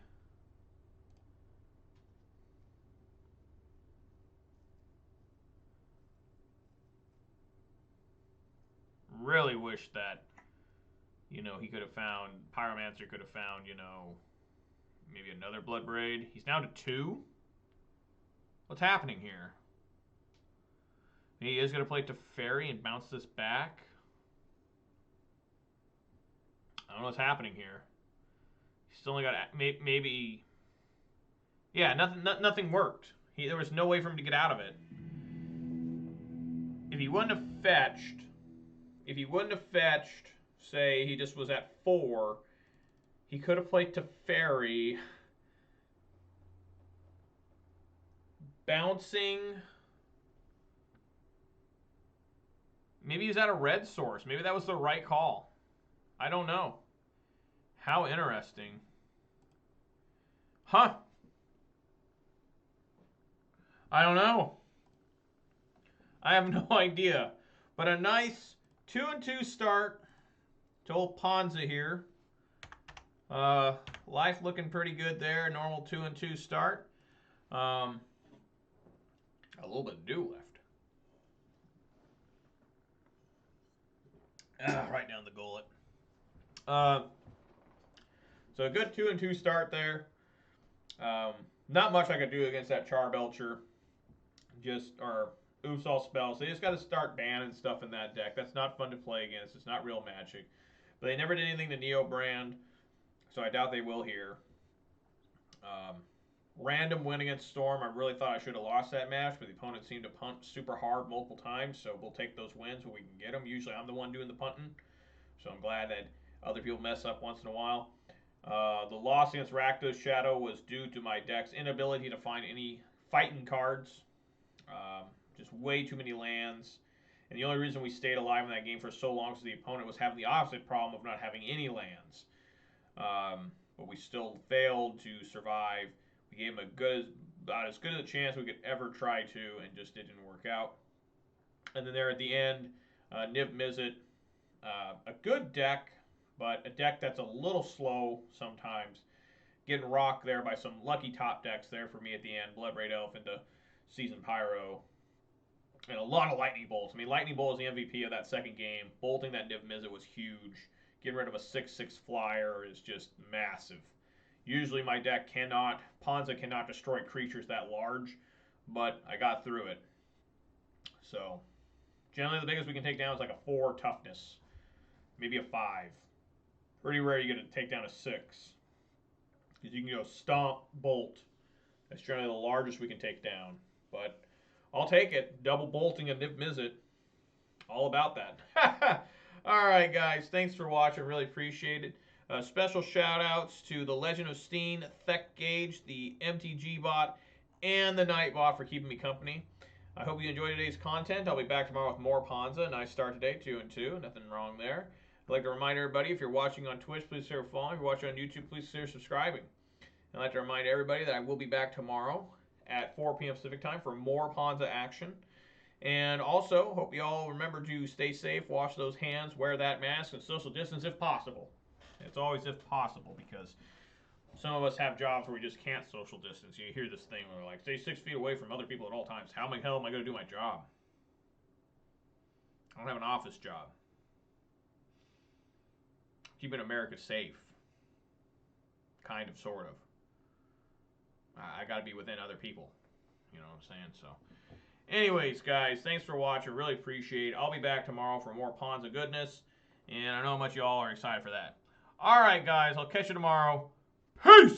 Really wish that, you know, he could have found, Pyromancer could have found, you know, maybe another Blood Braid. He's down to 2. What's happening here? He is going to play Teferi and bounce this back. I don't know what's happening here. He's only got maybe. Yeah, nothing worked. There was no way for him to get out of it. If he wouldn't have fetched, say he just was at 4, he could have played Teferi. Bouncing. Maybe he's at a red source. Maybe that was the right call. I don't know. How interesting. Huh. I don't know. I have no idea. But a nice 2-2 start to old Ponza here. Life looking pretty good there. Normal 2-2 start. A little bit of dew left. Right down the gullet. So a good 2-2 start there. Not much I could do against that Charbelcher. Or Oofsall spells. They just got to start banning stuff in that deck. That's not fun to play against. It's not real Magic. But they never did anything to Neo Brand, so I doubt they will here. Random win against Storm. I really thought I should have lost that match, but the opponent seemed to punt super hard multiple times, so we'll take those wins when we can get them. Usually I'm the one doing the punting, so I'm glad that other people mess up once in a while. The loss against Rakdos Shadow was due to my deck's inability to find any fighting cards. Just way too many lands. And the only reason we stayed alive in that game for so long is the opponent was having the opposite problem of not having any lands. But we still failed to survive. We gave him about as good a chance we could ever try to, and just didn't work out. And then there at the end, Niv-Mizzet, a good deck, but a deck that's a little slow sometimes. Getting rocked there by some lucky top decks there for me at the end. Blood Braid Elf into Season Pyro. And a lot of Lightning Bolts. I mean, Lightning Bolt is the MVP of that second game. Bolting that Niv-Mizzet was huge. Getting rid of a 6/6 flyer is just massive. Usually my deck Ponza cannot destroy creatures that large, but I got through it. So, generally the biggest we can take down is like a 4 toughness. Maybe a 5. Pretty rare you get to take down a 6. Because you can go Stomp, Bolt. That's generally the largest we can take down. But I'll take it. Double bolting a Niv-Mizzet. All about that. Alright guys, thanks for watching. Really appreciate it. Special shout outs to the Legend of Steen, Thek Gauge, the MTG bot, and the Night bot for keeping me company. I hope you enjoyed today's content. I'll be back tomorrow with more Ponza. Nice start today, 2-2. Nothing wrong there. I'd like to remind everybody, if you're watching on Twitch, please consider following. If you're watching on YouTube, please consider subscribing. I'd like to remind everybody that I will be back tomorrow at 4 p.m. Pacific time for more Ponza action. And also, hope you all remember to stay safe, wash those hands, wear that mask, and social distance if possible. It's always if possible, because some of us have jobs where we just can't social distance. You hear this thing where we're like, stay 6 feet away from other people at all times. How the hell am I going to do my job? I don't have an office job. Keeping America safe. Kind of, sort of. I got to be within other people. You know what I'm saying? So, anyways, guys, thanks for watching. Really appreciate it. I'll be back tomorrow for more Ponza goodness. And I know how much y'all are excited for that. All right, guys. I'll catch you tomorrow. Peace!